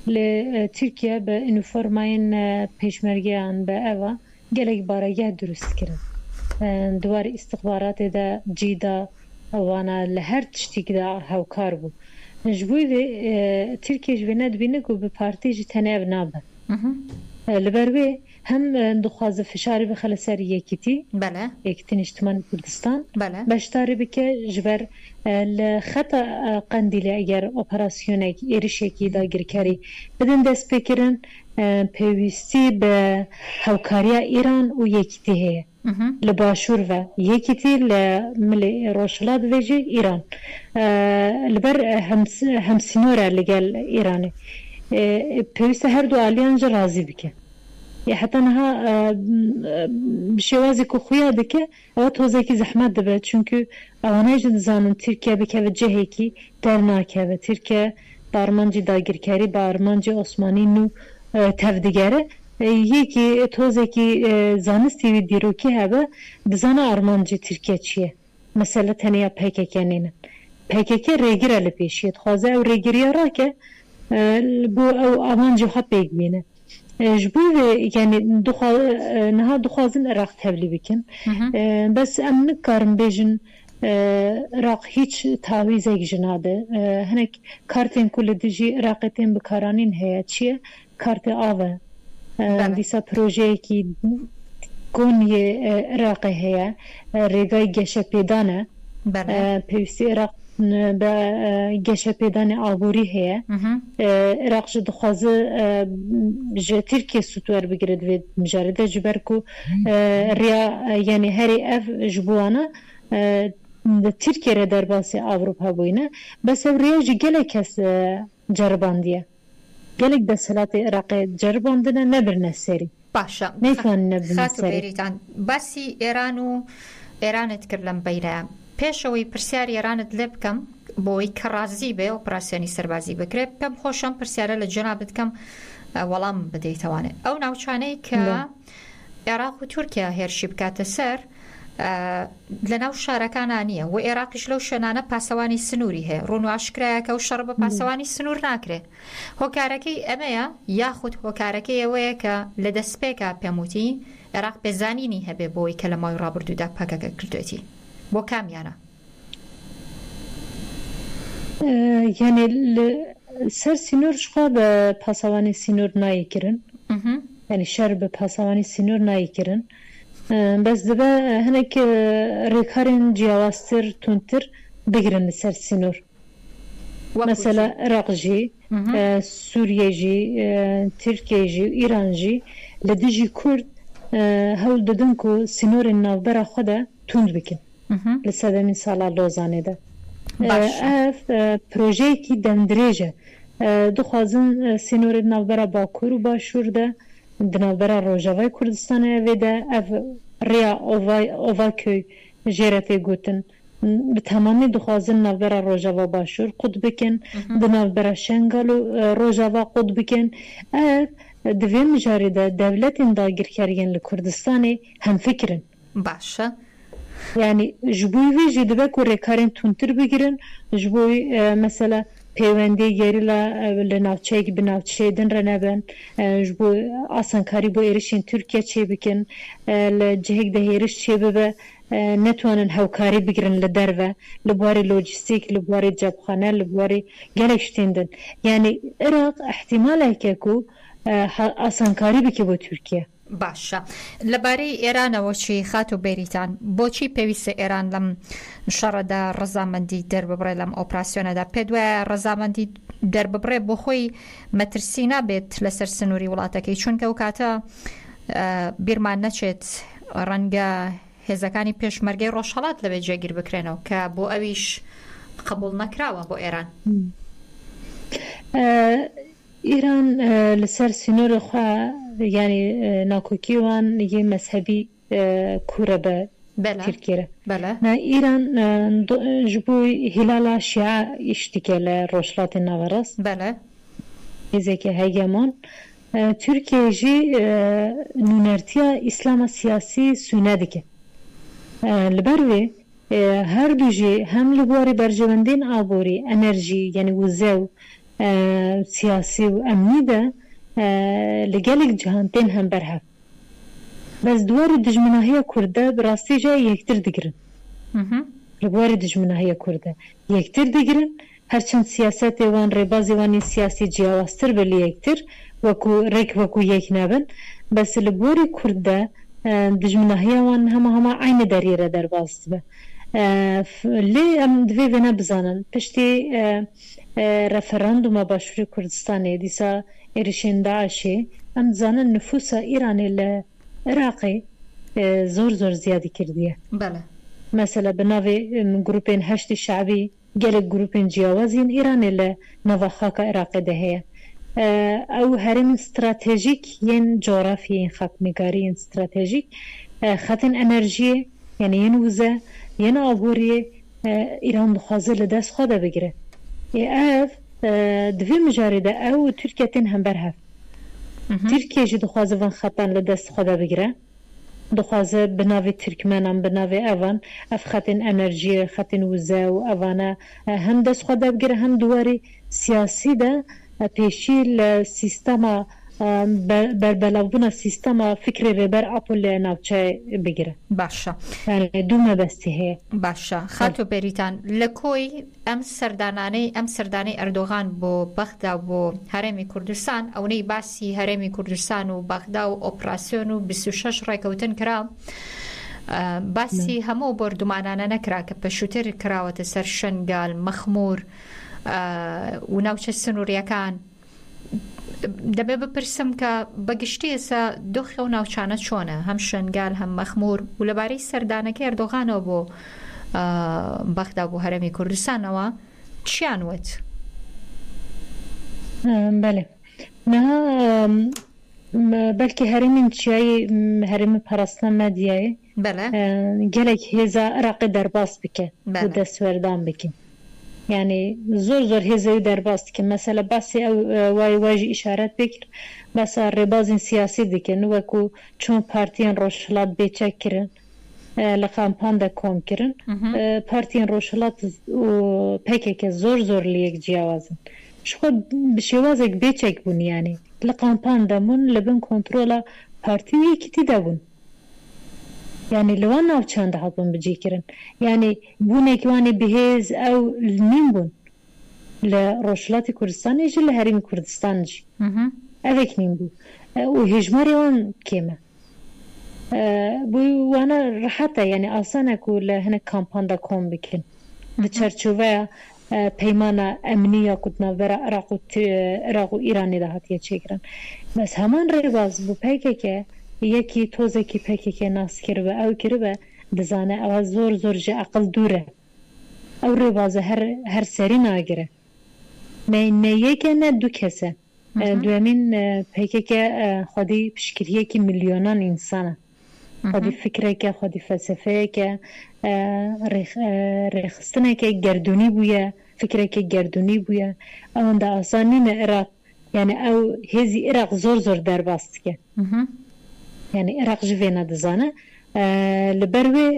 لترکیه به انفورماین پیشمرگیان به اوا گلک بارگه درست کرد دوار استخبارات دا جی دا وانا لهر تشتیک دا هاوکار بو جبوی و ترکیه جوینه دبینه که به پارتی جی تنیب نابه لبروی هم دخواز فشاری بخل سر یکیتی بله یکیتی اجتماعی کردستان بله بشتاری بکه جبر لخطا قندیلی اگر اپراسیون ایرش یکی دا گرکاری بدن دست بکرن پیوستی به هوکاریا ایران و یکیتی هی لباشور و یکیتی لملی روشلات ویجی ایران لبر همسینوره لگل ایرانی پیوسته هر دو آلیانجا رازی بکه یا حتی نها بشوازی که خویا دکه او توزیکی زحمت دبه چونکه اوانه جد زانن ترکیه بکه و جهی که در ناکه و ترکیه بارمانجی داگرکاری بارمانجی عثمانی نو تفدگره یکی توزیکی زانستی و دیروکی هبه بزانه آرمانجی ترکیه چیه مثلا تنیا پیکه نینن پیکه ریگیره لپیشید خوازه او ریگیریه را که بو او آمانجی ها پیک بینه جبوی یعنی نها دخوازن عراق تبلی بکن بس ام نکارم بیجن عراق هیچ تعویز ایک جناده هنک کارتین کل دیجی عراقتین بکارانین هیا چیه کارت آوه دیسا پروژه کی گونی عراقی هیا ریگای گشه پیدانه پیوستی عراق به گشه پیدان آبوری هیا عراق جد خوازه جه ترکیه سطور بگرد و مجارده جبر کو ریا یعنی هری اف جبوانا ترکیه را در باسی آوروپا بوینه بس ریا جه گله کس جرباندیه گلک دستلات عراق جرباندنه نبرنه سری باشا نیتوان نبرنه خاتو سری بیریتان باسی ایرانت کرلم بیره پیشوی پرسیاری ایرانت لب کم بوی کرازی به اپراسیونی سربازی بکره پم خوشم پرسیاره لجنابت کم ولام بدی توانه او نوچانه که عراق و ترکیه هرشی بکات سر لناو شارکانانیه و عراقش لو شنانه پاسوانی سنوری هی رونو اشکره که و شرب پاسوانی سنور ناکره هوکارکی امه یاخود هوکارکی اوه که لدسپیکا پیموتی عراق بزانینی هبه بوی کلمای رابردو دا پاکا کردویتی بو کامیانه یعنی سر سینور شخوا به پاسوانی سینور نایی کرن یعنی شر به پاسوانی سینور نایی کرن بس دبا هناك ريكارين جياواستر تونتر بقرن سر سينور مثلا عراق جي سوريا جي تركيا جي ايران جي لديجي كرد هول ددنكو سينور النافبرا خدا توند بكن لساده من سالا لوزانه ده اف پروژه کی دندريجه دخوازن سينور النافبرا باكور و باشور ده دنابرا روجاوای کردستانه و ده اف ریا اوواکوی جیرته گوتن به تمامی دخوازن نابرا روجاوا باشور قد بکن دنابرا شنگالو روجاوا قد بکن اف دوی مجارده دولت انداگر کردن لکردستانه هم فکرن باشه یعنی جبوی وی جدبه که ریکارین تونتر بگیرن جبوی مثلا پیوندی گریلا لناوچه که بناوچه دن رنبن جبو آسانکاری بو ایرشین ترکیه چه بکن لجهک ده ایرش چه ببه نتوانن هوکاری بگیرن لدروه لبواری لوجستیک لبواری جبخانه لبواری گلشتیندن یعنی عراق احتماله که کو آسانکاری بکی بو ترکیه باشه لباری ایران و چی خاتو بریتان بو چی پیوست ایران لم شرده رضامندی در ببره لم اپراسیون ده پدوه رضامندی در ببره بو خوی مترسینا بیت لسر سنوری ولاتکی چون که وکاتا بیرمان نچید رنگه هزکانی پیشمرگی روشالات لبه جگیر بکرنو که بو اویش قبول نکراوه بو ایران ایران لسر سنور خواه یعنی ناکوکی وان یه مذهبی کوره به ترکیه بله نه ایران جبوی هلال شیعه اشتیکه لروشلات نوراست بله ایزه که هیگمان ترکیه جی نونرتیا اسلام سیاسی سونه دکه لبروي هر دوجي هم لبواري برجوندين آبوري انرژي يعني وزاو سياسي وامني ده لقالك جهانتين هم برهف بس دواري دجمناهية كردة براستي جاي يكتر دقرن لبواري دجمناهية كردة يكتر دقرن هرچند سياسات وان ربازي واني سياسي جياواستر بلي يكتر وكو يك نابن بس لبواري كردة دجمناهية وان هما عين داريرة در باست به لي ام دوی ونا بزانن پشتی رفراندوم باشوری کردستانی دیسا ایرشین داعشی ام زانن نفوس ایرانی لعراقی زور زیادی کردیه بله مثلا بناوی گروپین هشت شعبی گلک گروپین جیاوازین ایرانی لنوا خاک عراقی دهیه او هرم استراتیجیک ین جغرافی ین خاک نگاری ین استراتیجیک خطین انرژی یعنی ین وزه ین آبوری ایران دخوازه لدست خواده بگیره اف دوی مجارده او ترکیه تین هم برهف ترکیه جی دخوازه وان خطان لدست خواده بگیره دخوازه بناوی ترکمن هم بناوی اوان اف خطین انرژی خطین وزه و اوانه هم دست خواده بگیره هم دواری سیاسی ده پیشی لسیستم بربلاوبنا سیستم فکر ربر اپل ناوچه بگیره باشه یعنی دومه بستی هی باشه خاتو بریتان لکوی ام سردانه اردوغان بو بغدا بو هرمی کردستان او نی باسی هرمی کردستان و بغدا و اپراسیون و 26 ڕێکەوتن کرا باسی هەموو بردومانانە نەکرا کە پەشووتر کراوەتە سەر شنگال مەخمور و ناوچە سنووریەکان دەبێ بپرسم کە بەگشتی ئێستا دۆخی و ناوچانە چۆنە هەم شنگال هەم مەخمور و لەبارەی سەردانەکەی ئەردۆغانەوە بۆ بەغدا بۆ هەرەمی کوردستانەوە چیان وت؟ بله نها بلکه هرمین چیایی هرم پرستان مدیایی بله گلک هزا عراقی درباس بکه و دستوردان بکه يعني زور هزاي درباست كي مثلا بس واجي اشارات بكر بس الرباز سياسي دكن وكو چون بارتيان روشلات بيچكرن لقامپان دا كوم كرن بارتيان روشلات و PKK زور ليك جياوازن شو بشوازك بيچك بون يعني لقامپان دا من لبن كنترولا بارتي كتي دابون يعني لو أنا وشان ده هضم بجيكرن يعني بونك واني بهز أو المين بون لروشلات كردستان يجي لهرم كردستان جي أذيك مين بو وهجماري وان كيما بو وانا رحتا يعني أصلا أقول هنا كامبان دا كوم بكن بتشرشوفا پیمانا امنیه کدنا ورا عراق و ایرانی ده هاتیه چیکرن بس همان رواز بو پیکه که یکی توزه کی پیکه که ناس کرده او کرده دزانه او زور جه عقل دوره او رواز هر سری ناگره نه یکی نه دو کسه دوامین پیکه که خودی پشکریه که میلیونان انسانه خودی فکره که خودی فلسفه که رخصتنه که گردونی بویه فکره که گردونی بویه اون ده آسانی نه عراق يعني او هزي عراق زور در باست که يعني عراق جوينا دزانه لبروي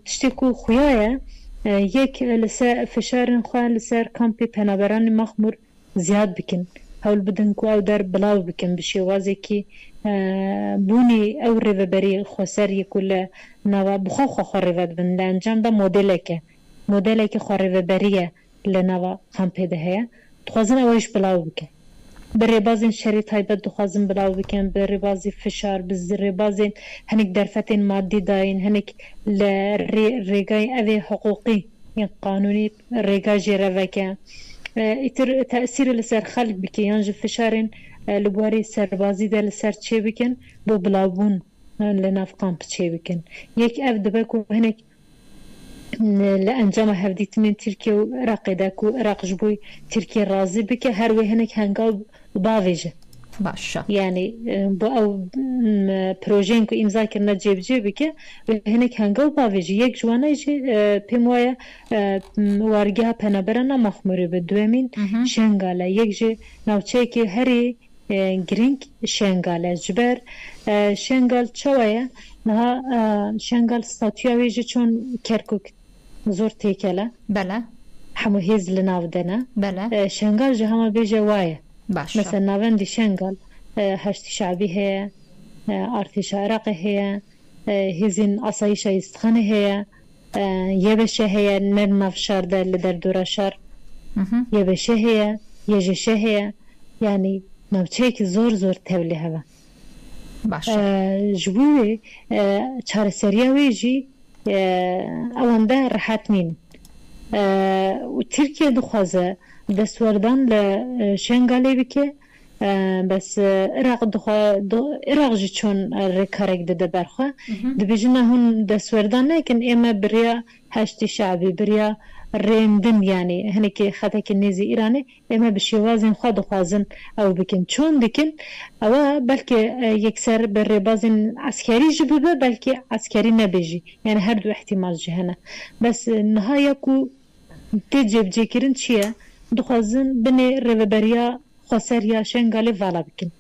تشتكو خويايا يك لسا فشارن خوان لسر كامبي پنابران مخمور زياد بكن هول بدن كو او در بلاو بكن بشيوازي كي بوني او ريفبري خوسر يكل نوا بخو خو ريفد بن لانجام دا موديلك خو ريفبريه لنوا كامبي ده هي تخوازن اوش بلاو بكن بريبازين شريط هايبت دخوازن بلاو بكن بريبازي فشار بريبازين هنك درفتين مادي داين هنك لريقاي اوي حقوقي يعني قانوني ريقا جيرافكا اتر تأثير لسر خلق بكي ينجي فشارين لبواري سربازي ده لسر چه بكن بو بلاوون لناف قامب چه بكن يك اف دبكو هنك لأنجام هفديت من تركيا وعراق داكو عراق جبوي تركيا رازي بك هروي هناك هنقال باويجه باشا يعني بو او بروجين كو امضا كرنا جيبك هناك هنقال باويجه يك جوانا يجي بيموايا وارجها بنابرنا مخموري بدوامين شنغالا يك جي ناوچيكي هري جرينك شنغالا جبر شنغال چوايا نها شنگال ستاتویا ویجی چون کرکوک زور تیکله بله همو هیز لناو دنه بله شنگال جه همه بیجه وایه باشه مثلا ناوندی شنگال هشتی شعبی هیا ارتش عراقی هیا هیزین آسایش استخانه هیا یه بشه هیا نرناف شارده لدر دورا شار یه بشه هیا یه جشه هیا یعنی نوچه که زور تولی هوا باشه جبوی چار سریاوی جی اوانده راحت مین و ترکیه دخوازه دستوردان لشنگالی بکه بس عراق جی چون رکارک ده برخواه دبیجنه هون دستوردان نکن اما بریا هشتی شعبی بریا رندن یعنی هنی که خطا که نیزی ایرانی اما بشیوازین خواه دخوازن او بکن چون دکن او بلکه یکسر بر ربازین عسکری جی ببه بلکه عسکری نبیجی یعنی هر دو احتمال جهنه بس نهایا کو تجیب جیکرین چیه دخوازن بنی روبریا خسر یا شنگالی والا بکن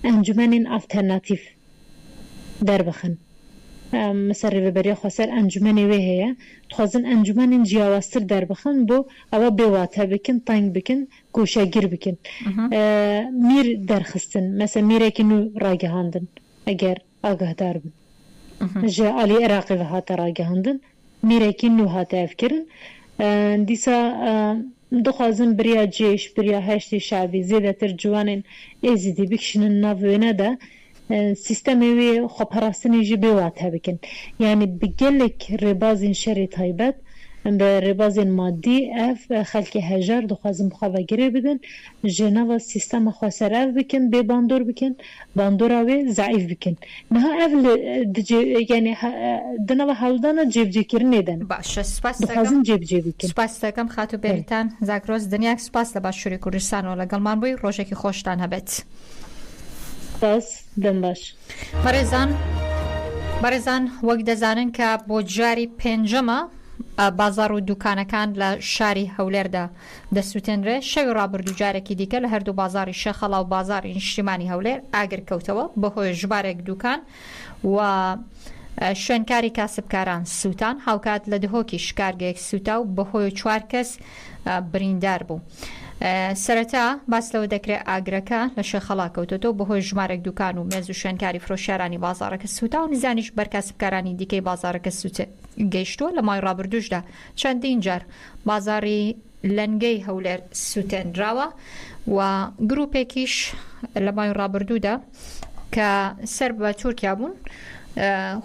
انجمنین آلترناتیف در بخن مثلا روبریا خسر انجمنی ویه دخوازن انجمنین جیاواستر در بخن بو او بیواته بکن تنگ بکن گوشه گیر بکن میر درخستن مثلا میره که نو راگه هاندن اگر آگه دار بن جا آلی عراقی و هاته راگه هاندن میره که نو هاته افکرن دیسا دخوازن بریا جیش بریا هشتی شعبی زیده تر جوانین ایزیدی بکشنن ناوینه ده سیستمی وی خب هراستنی جی بیواته بکن یعنی بگلک ربازین شری تایبت به ربازین مادی اف خلکی هجار دخوازن بخواه گره بدن جناو سیستم خواستر اف بکن بی باندور بکن باندوراوی ضعیف بکن نها اف یعنی دناو حولدانا جیب جی کرنه دن باشه سپاس دخوازن جیب جی بکن سپاس دکم خاتو بریتان زاگروز دنیاک سپاس لباشوری کوردستان و لگل من بوی روشه که خوشتان هبت باس دم باش بارزان وەک دەزانن کە بۆ جاری پێنجەمە بازار و دوکانەکان لە شاری هەولێردا دەسووتێنرێ شەوی ڕابردوو جارێکی دیکە لە هەردوو بازاری شەخەڵا و بازاری نیشتیمانی هەولێر ئاگر کەوتەوە بەهۆی ژمارێک دوکان و شوێنکاری کاسبکاران سووتان هاوکات لە دهۆکی شکارگەیەک سووتا و بەهۆی 4 کەس بریندار بوو. سەرەتا باس لەوە دەکرێت ئاگرەکە لە شەخەڵا کەوتۆتەوە بەهۆی ژمارێک دوکان و مێز و شوێنکاری فرۆشیارانی بازارەکە سووتا و نزانیش بەرکاسبکارانی دیکەی بازارەکە گەیشتووە لە مای ڕابردووشدا چەندین جار بازاری لەنگەی هەولێر سووتێنراوە و گروپێکیش لە مای ڕابردوودا کە سەر بە تورکیا بوون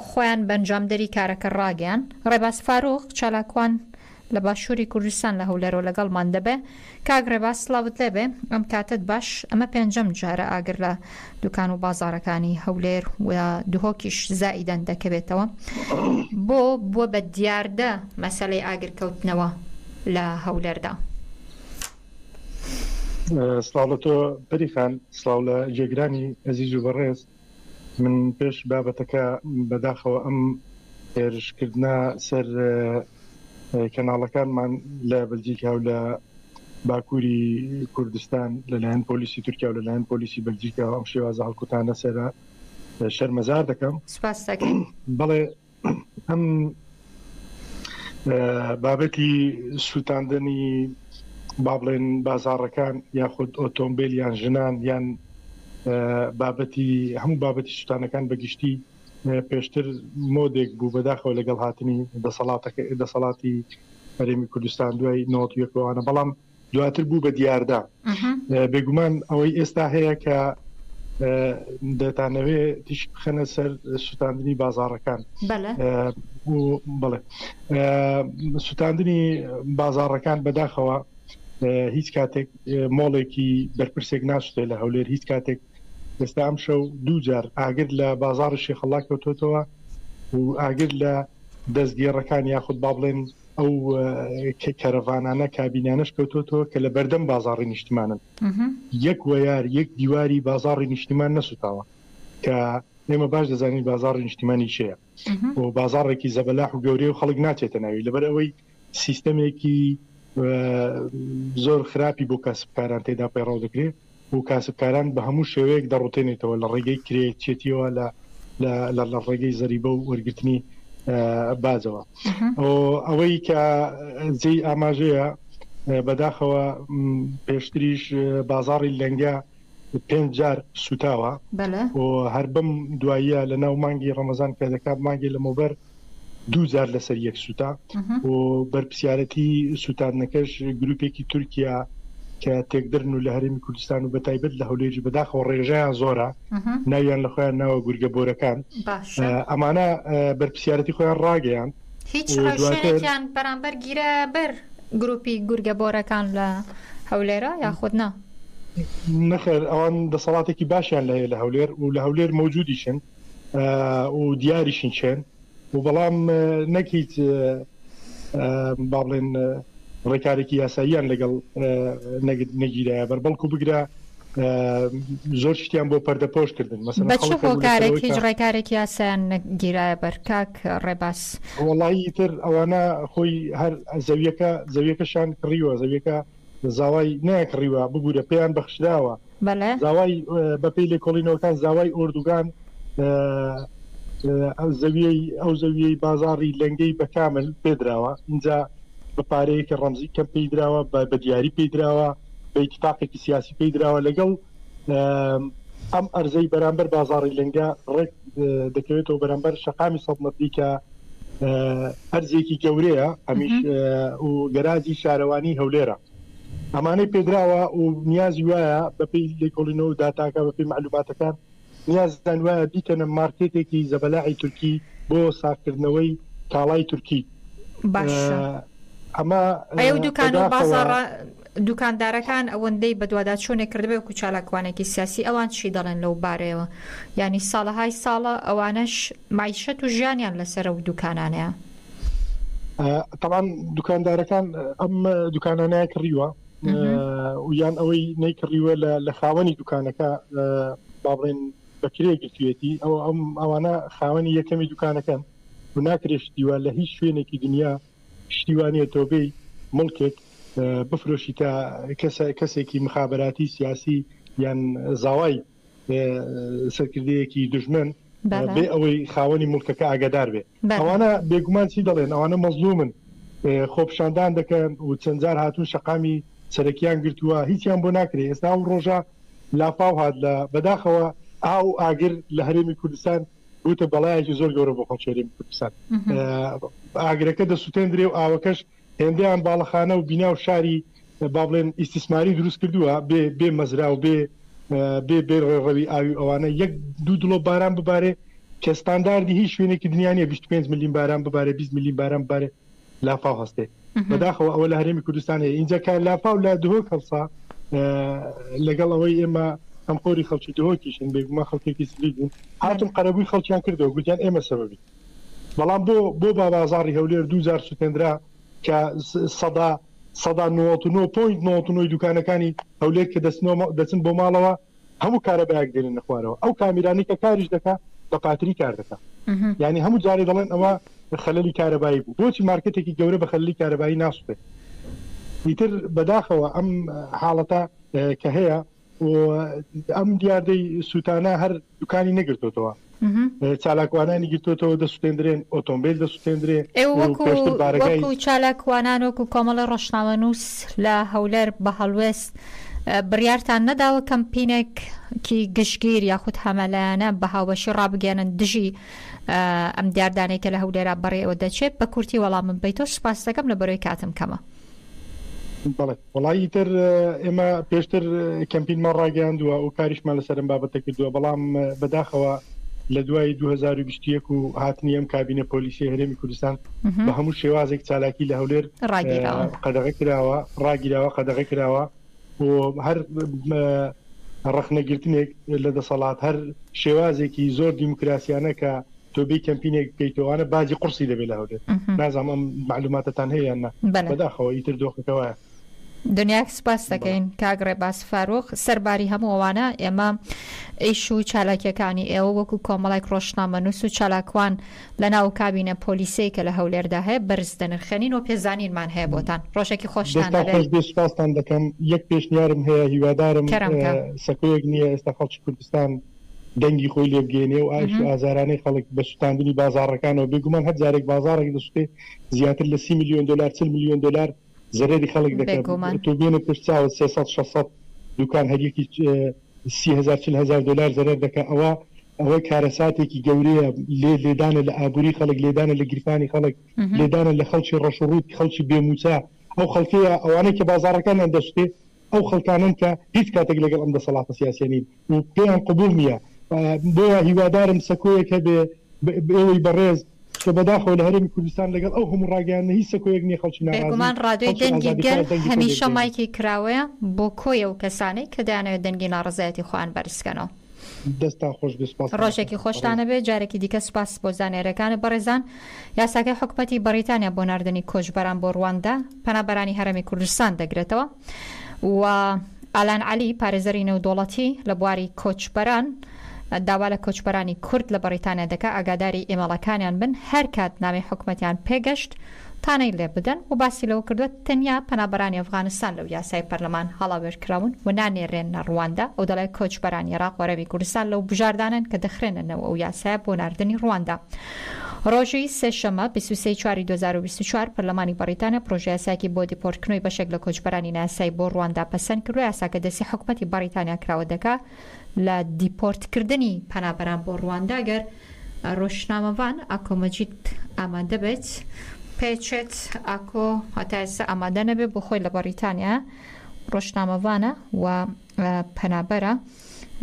خۆیان بەنجامدەری کارەکە ڕاگەیان ڕێباز فاروق چالاکوان لە باشووری کوردستان لە هەولێرەوە لەگەڵمان دەبێ کاک ڕێباز سڵاوت لێبێ ئەم کاتت باش ئەمە پێنجەم جارە ئاگر لە دوکان و بازارەکانی هەولێر و دهۆکیش زائیدەن دەکەوێتەوە بۆ بە دیاردە مەسەلەی ئاگرکەوتنەوە لە هەولێردا. سڵاو لە تۆ بەریخان سڵاو لە جێگرانی ئەزیز و بەڕێز من پێش بابەتەکە بەداخەوە ئەم هێرشکردنا سەر کەناڵەکانمان لە بەلجیکا و لە باکووری کوردستان لەلایەن پۆلیسی تورکیا و لەلایەن پۆلیسی بەلجیکا ئەم شێوازە هەڵکوتانە سەرە شەرمەزار دەکەم. بەڵێ ئەم بابەتی سووتاندنی با بڵێن بازاڕەکان یاخود ئۆتۆمبیل یان ژنان یان بابەتی هەموو بابەتی سووتانەکان بەگشتی پێشتر مۆدێک بوو بەداخەوە لەگەڵ هاتنی دەسەڵاتی هەرێمی کوردستان دوای نۆتیەکەوانە بەڵام دواتر بوو بە دیاردا بێگومان ئەوەی ئێستا هەیە کە دەتانەوێ تیش بخەنە سەر سووتاندنی بازاڕەکان بڵێ سووتاندنی بازاڕەکان بەداخەوە هیچ کاتێک مۆڵێکی بەرپرسێک ناسووتێ لە هەولێر هیچ کاتێک ئێستا ئەم شەو دوو جار ئاگر لە بازاڕی شێخەڵا کەوتۆتەوە و ئاگر لە دەستگێڕەکان یاخود با بڵێن ئەو کەرەڤانانە کابینانەش کەوتۆتەوە کە لە بەردەم بازاڕی نیشتیمانن یەک وەیار یەک دیواری بازاڕی نیشتیمان نەسووتاوە کە ئێمە باش دەزانین بازاڕی نیشتیمانی چەیە و بازاڕێکی زەبەلاح و گەورەی و خەڵک ناچێتە ناوی لەبەر ئەوەی سیستەمێکی زۆر خراپی بۆ کاسبکاران تێدا پەیڕاو دەکرێت و کاسبکاران بە هەموو شێوەیەک دەڕوتێنێتەوە لە ڕێگەی کرێتچێتیەوە لە ڕێگەی زەریبە و وەرگرتنی بازەوە ئەوەی کە جێی ئاماژەیە بەداخەوە پێشتریش بازاڕی لەنگە 5 جار سوتاوە و هەر بەم دواییە لە ناو مانگی ڕەمەزان کە دەکات مانگی لەمەوبەر 2 جار لەسەر یەک سوتا و بەرپرسیارەتی سوتاندنەکەش گروپێکی تورکیا کە تێکدرن و لە هەرێمی کوردستان و بەتایبەت لە هەولێری بەداخەوە ڕێژەیان زۆرە ناویان لە خۆیان ناوە گورگە بۆرەکان ئەمانە بەرپرسیارەتی خۆیان ڕاگەیان هیچ ڕێژەیەکیان بەرامبەر گیرە بەر گروپی گورگە بۆرەکان لە هەولێرە یاخود نا نەخێر ئەوان دەسەڵاتێکی باشیان لە هەیە لە هەولێر و لە هەولێر مەوجودیشن و دیاریشین چێن و بەڵام نەکیت با بڵێن ڕێکارێکی یاساییان لەگەڵ نەگیرایە بەر بەڵکو بگرە زۆر شتیان بۆ پەردەپۆشکردن بە چ هۆکارێک هیچ ڕێکارێکی یاسایان نەگیرایە بەر کاک ڕێباس وەڵایی تر ئەوانە خۆی هەر زەویەکەشان کڕیوە زەویەکە زاوای نەکڕیوە ببوورە پێیان بەخشراوە زاوای بەپێی لێکۆڵینەوەکان زاوای ئۆردوگان ئەو زەویەی بازاڕی لەنگەی بەکامل پێدراوە اینجا بە پارەیەکە ڕەمزی کەم پێیدراوە بە دیاری پێیدراوە بە ئیتفاقێکی سیاسی پێیدراوە لەگەڵ ئەم ئەرزەی بەرامبەر بازاڕی لەنگە ڕێک دەکەوێتەوە بەرامبەر شەقامی سەڵمەتی کە ئەرزێکی گەورەیە هەمیش و گەراجی شارەوانی هەولێرە ئەمانەی پێدراوە و نیازی وایە بەپێی لێکۆڵینەوە و داتاکە بەپێی معلوماتەکان نیازدان وایە بیکەنە مارکێتێکی زەبەلاعی تورکی بۆ ساکردنەوەی کاڵای تورکی ئەمە ئەو دوکان و بازاڕە دوکاندارەکان ئەوەندەی بەدووادا چۆنێک کردبێ و کوچالەکوانێکی سیاسی ئەوان چی دەڵێن لەو بارەیەوە ینی ساڵەهای ساڵە ئەوانش مایشەت و ژیانیان لەسەر و دوکانانەیە طبعا دوکاندارەکان ئەم دوکانانەیە کڕیوە یان ئەوەی نەیکڕیوە لە خاوەنی دوکانەکە با بڵێن بەکرێ گرتوێتی ئەوانە خاوەنی یەکەمی دوکانەکەن و ناکرێشتیوە لە هیچ شوێنێکی دنیا شتیوانیە تۆبەی مڵکێک بفرۆشی تا کەسێکی مخابراتی سیاسی یان زاوای سەرکردەیەکی دژمن بێ ئەوەی خاوەنی مڵکەکە ئاگادار بێ ئەوانە بێگومان چی دەڵێن ئەوانە مەزلومن خۆپشاندان دەکەن و چەند جار هاتوون شەقامی سەرەکیان گرتووە هیچیان بۆ ناکرێت ئێستا ئەو ڕۆژە لاپاو هات لە بەداخەوە ئاو ئاگر لە هەرێمی کوردستان بوتە بەڵایەکی زۆر گەورە بۆ خەڵکی کوردستان ئاگرەکە دەسووتێندرێ و ئاوەکەش هێندەیان باڵەخانە و بینا و شاری با بڵێن ئیسیسماری دروست کردووە بێ مەزرا و بێ ڕێڕەوی ئاوی ئەوانە 1-2 دڵۆ باران ببارێ کە ستانداردی هیچ شوێنێکی دنیاە 25 میلیۆن باران ببارێ 20 میلیۆن باران ببارێ لافاو هەستێ بەداخەوە ئەوە لە هەرێمی کوردستان هەیە اینجا کە لاپاو لە دهۆک هەڵسا لەگەڵ ئەوەی ئێمە ئەم قۆری خەڵکی دهۆکیشن بێگومان خەڵکێکی سلی بوون هاتون قەرەبووی خەڵکیان کردەوە گوتیان ئێمە سەبەبی بەڵام بۆ بازاڕی هەولێر 2000 سوتێنرا کە 99.99 دوکانەکانی هەولێر کە دەچن بۆ ماڵەوە هەموو کارەبایەک دێنن نەخوارەوە ئەو کامیرانی کە کاریش دەکات بە پاتری کار دەکات یعنی هەموو جارێ دەڵێن ئەوە خەلەلی کارەبایی بوو بۆچی مارکێتێکی گەورە بە خەلەلی کارەبایی ناسووتێت ئیتر بەداخەوە ئەم حاڵەتە کە هەیە ئەم دیاردەی سوتانە هەر دوکانی نەگرتوتەوە چالاکوانانی گرتوتەوە دەسووتێندرێن ئۆتۆمبیل دەسووتێندرێ وەکو چالاکوانان وەکو کۆمەڵە ڕۆژنامەنووس لە هەولێر بە هەڵوێست بڕیارتان نەداوە کەمپینێکی گشتگیر یاخود هەمەلایانە بە هاوبەشی ڕابگەێنن دژی ئەم دیاردانێکە لە هەولێرا بەڕێەوە دەچێت بە کورتی وەڵامم بیتۆ سوپاس دەکەم لە بەرەوەی کاتم کەمە بەڵێ وڵی تر ئێمە پێشتر کەمپینمان ڕاگەاندووە و کاریشمان لەسەرم بابەتە کردووە بەڵام بەداخەوە لە دوای 2021 و هاتنی ئەم کابینە پۆلیسی هەرێمی کوردستان بە هەموو شێوازێک چالاکی لە هەولێر قەدەغە کراوە ڕاگیراوە قەدەغە کراوە و هەر ڕخنەگرتنێک لە دەسەڵات هەر شێوازێکی زۆر دیموکراسیانە کە تۆبی کەمپینێک بکەیتەوەوانە بازی قورسی دەبێت لە هەولێر نازانم ئەم معلوماتەتان هەیە نه بەداخەوە ئیتر دۆخەکەوەیە دنیا سپاس دەکەین کاگڕێ باس فاروق سەرباری هەمووەوانە ئێمە ئیش و چالاکیەکانی ئێوە وەکو کۆمەڵێک ڕۆژنامەنووس و چالاکوان لە ناو کابینە پۆلیسەی کە لە هەولێردا هەیە بەرز دەنرخێنین و پێزانینمان هەیە بۆتان ڕۆژێکی خۆشتان سپاسان دەکەم یەک پێشنیارم هەیە هیوادارم سەکۆیەک نییە ئێستا خەڵکی کوردستان دەنگی خۆی لێبگەێنێ و ئاش ئازارانەی خەڵک بە سوتاندنی بازاڕەکانەوە بێگومان هەر جارێک بازارێک دەسوتێ زیاتر لە 30 میلیۆن دلار 40 میلیۆن دلار زەرری خەڵک دەکات تۆ بێنە پرچاوە 300 600 دوکان هەریەکی 30,000 40,000 دلار زەرەر دەکات ئەوە کارەساتێکی گەورەیە لێدانە لە ئابووری خەڵک لێدانە لە گیرفانی خەڵک لێدانە لە خەڵکی ڕەشڕووت خەڵکی بێموچە ئەو خەڵکەیە ئەوانەی کە بازاڕەکانیان دەسوتێ ئەو خەڵکانن کە هیچ کاتێک لەگەڵ ئەم دەسەڵاتە سیاسیین و پێیان قبول نییە بۆیە هیوادارم سەکۆیەکە بێەوەی بەڕێز کە بەداخەوە لە هەرێمی کوردستان لەگەڵ ئەو هەموو ڕاگەیانە هیچ سەکۆیەک نییە خەڵکی ناڕازی بێگومان ڕادیۆی دەنگی گەل هەمیشە مایکی کراوەیە بۆ کۆیە و کەسانەی کە دەیانەوێت دەنگی ناڕزایەتی خۆیان بەرزکەنەوە. دەستان خۆش بێ ڕۆژێکی خۆشتانە بێت جارێکی دیکە سوپاس بۆ زانێرەکانە بەڕێزان. یاساکەی حکومەتی بەریتانیا بۆ ناردنی کۆچبەران بۆ ڕواندا پەنابەرانی هەرێمی کوردستان دەگرێتەوە و ئالان عەلی پارێزەری نێودوڵەتی لە بواری کۆچبەران داوا لە کۆچبەرانی کورد لە بەریتانیا دەکا ئاگاداری ئێمەڵەکانیان بن هەر کات نامی حکومەتیان پێگەشت تانەی لێ بدەن و باسی لەوە کردووە تەنیا پەنابەرانی ئەفغانستان لەو یاسای پەرلەمان هەڵاوێرکراون و نانێڕێنە ڕواندا ئەو دەڵێ کۆچبەرانی عێراق و عەرەبی کوردستان لەو بژاردانن کە دەخرێننەوە ئەو یاسایە بۆ ناردنی ڕواندا. ڕۆژی سێشەمە 23/4/2024 پەرلەمانی بەریتانیا پرۆژە یاسایەکی بۆ دیپۆرتکردنەوەی بەشێک لە کۆچبەرانی ناسایی بۆ ڕواندا پەسەند کردو. یاساکە دەستی حکومەتی بەریتانیا کراوە دەکا لە دیپۆرتکردنی پەنابەران بۆ ڕواندا گەر ڕۆژنامەوان ئاکۆمەجید ئامادە بێت پێچێت ئاکۆ هەتا ئێستا ئامادە نەبێت بۆ خۆی لە بەریتانیا ڕۆژنامەوانە و پەنابەرە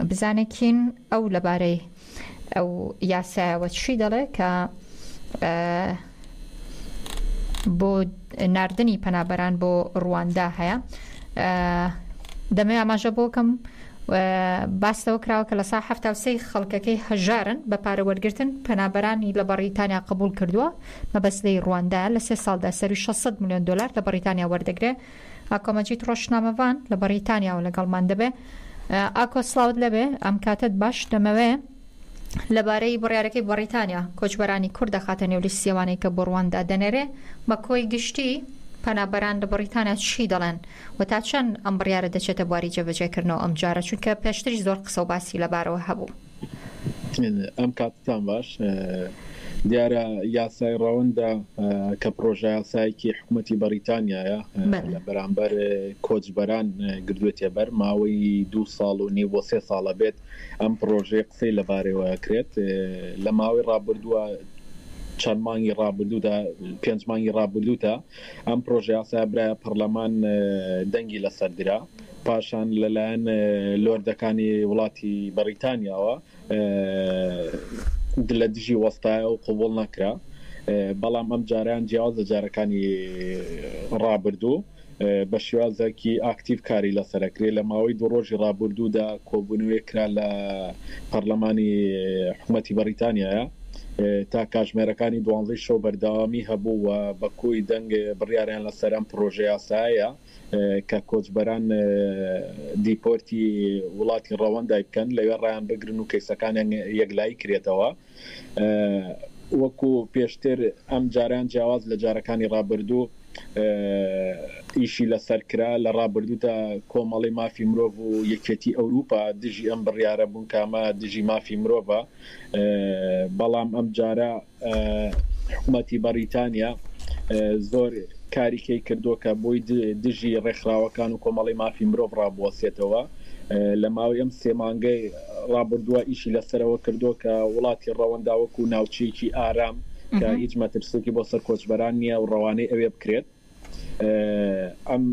بزانێکین ئەو لەبارەی ئەو یاسایەوە چی دەڵێ کە بۆ ناردنی پەنابەران بۆ ڕواندا هەیە. دەمێ ئاماژە بۆکەم باستەوە کراوە کە لە سا 73 خەڵکەکەی هەژارن بە پارە وەرگرتن پەنابەرانی لە بەریتانیا قبول کردووە مەبەستەی ڕواندا لە 3 ساڵدا سەروی 600 میلیۆن دلار لە بەریتانیا وەردەگرێت. ئاکۆمەجید ڕۆژنامەوان لە بەریتانیا و لەگەڵمان دەبێ. ئاکۆ سلااوت لەبێ ئەم کاتت باش دەمەوێ لەبارەی بڕیارەکەی بەریتانیا کۆچبەرانی کورد دەخاتە نێو لیستیەوانەی کە بۆ ڕواندا دەنێرێ بە کۆی گشتی پەنابەران لە بەریتانیا چی دەڵێن و تا چەند ئەم بڕیارە دەچێتە بواری جێبەجێکردنەوە ئەم جارە چونکە پێشتریش زۆر قسە و باسی لەبارەوە هەبوو. ئەم کاتتان باش دیارە یاسای ڕەوەندا کە پرۆژە یاسایەکی حکوومەتی بەریتانیایە لە بەرامبەر کۆچبەران گردوێتێ بەر ماوەی 2 ساڵ و نیو بۆ 3 ساڵە بێت ئەم پرۆژەیە قسەی لەبارەوە کرێت لە ماوەی ڕابردووە چەند مانگی ڕابردوودا 5 مانگی ڕابردووتە ئەم پرۆژە یاسای برایە پەرلەمان دەنگی لەسەردرا پاشان لەلایەن لۆردەکانی وڵاتی بەریتانیاوە لە دژی وەستایە و قوبوڵ نەکرا بەڵام ئەم جاریان جیاواز لە جارەکانی ڕابردوو بە شێوازێکی ئاکتیڤ کاری لەسەرەکرێ لە ماوەی 2 ڕۆژی ڕابردوودا کۆبوونەوەی کرا لە پەرلەمانی حکوومەتی بەریتانیایە تا کاتژمێرەکانی 12 شەو بەردەوامی هەبوو و بە کۆی دەنگ بڕیاریان لەسەر ئەم پرۆژە یاسایە کە کۆچبەران دیپۆرتی وڵاتی ڕەوەندای بکەن لەوێ ڕایان بگرن و کەیسەکانیان یەکلایی کرێتەوە وەکو پێشتر ئەم جاریان جیاواز لە جارەکانی ڕابردوو ئیشی لەسەر کرا لە ڕابردوودا کۆمەڵی مافی مرۆڤ و یەکێتی ئەوروپا دژی ئەم بڕیارە بوون کامە دژی مافی مرۆڤە بەڵام ئەم جارە حکوومەتی بەریتانیا زۆر کاریکەی کردو کە بۆی دژی ڕێکخراوەکان و کۆمەڵی مافی مرۆڤ ڕابوەسێتەوە لە ماوەی ئەم 3 مانگەی ڕابردووە ئیشی لەسەرەوە کردو کە وڵاتی ڕەوەنداوەکو ناوچەیەکی ئارام کە هیچ مەترسێکی بۆ سەر کۆچبەران نییە و ڕەوانەی ئەوێ بکرێت ئەم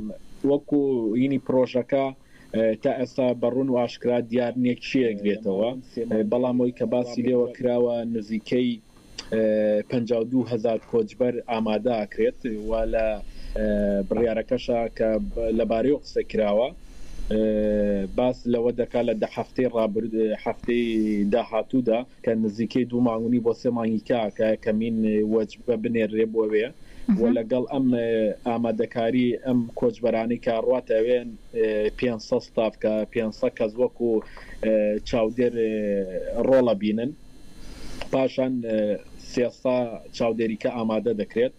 وەکو هینی پرۆژەکە تا ئێستا بەڕوون و ئاشکرا دیار نییە چیەگرێتەوە بەڵام ئەوی کە باسی لێوە کراوە نزیکەی 52,000 کۆچبەر ئامادە ئاکرێت و لە بڕیارەکەشە کە لەبارەی قسە کراوە باس لەوە دەکات لە هەفتەی داهاتوودا کە نزیکەی 2 مانگی بۆ 3 مانگیکە کە کەمین وەجبە بنێرێ بۆوێ و لەگەڵ ئەم ئامادەکاری ئەم کۆچبەرانی کە ڕاتەوێن 500 ستاف کە 500 کەس وەکو چاودێر ڕۆڵە بینن پاشان 300 چاودێریکە ئامادە دەکرێت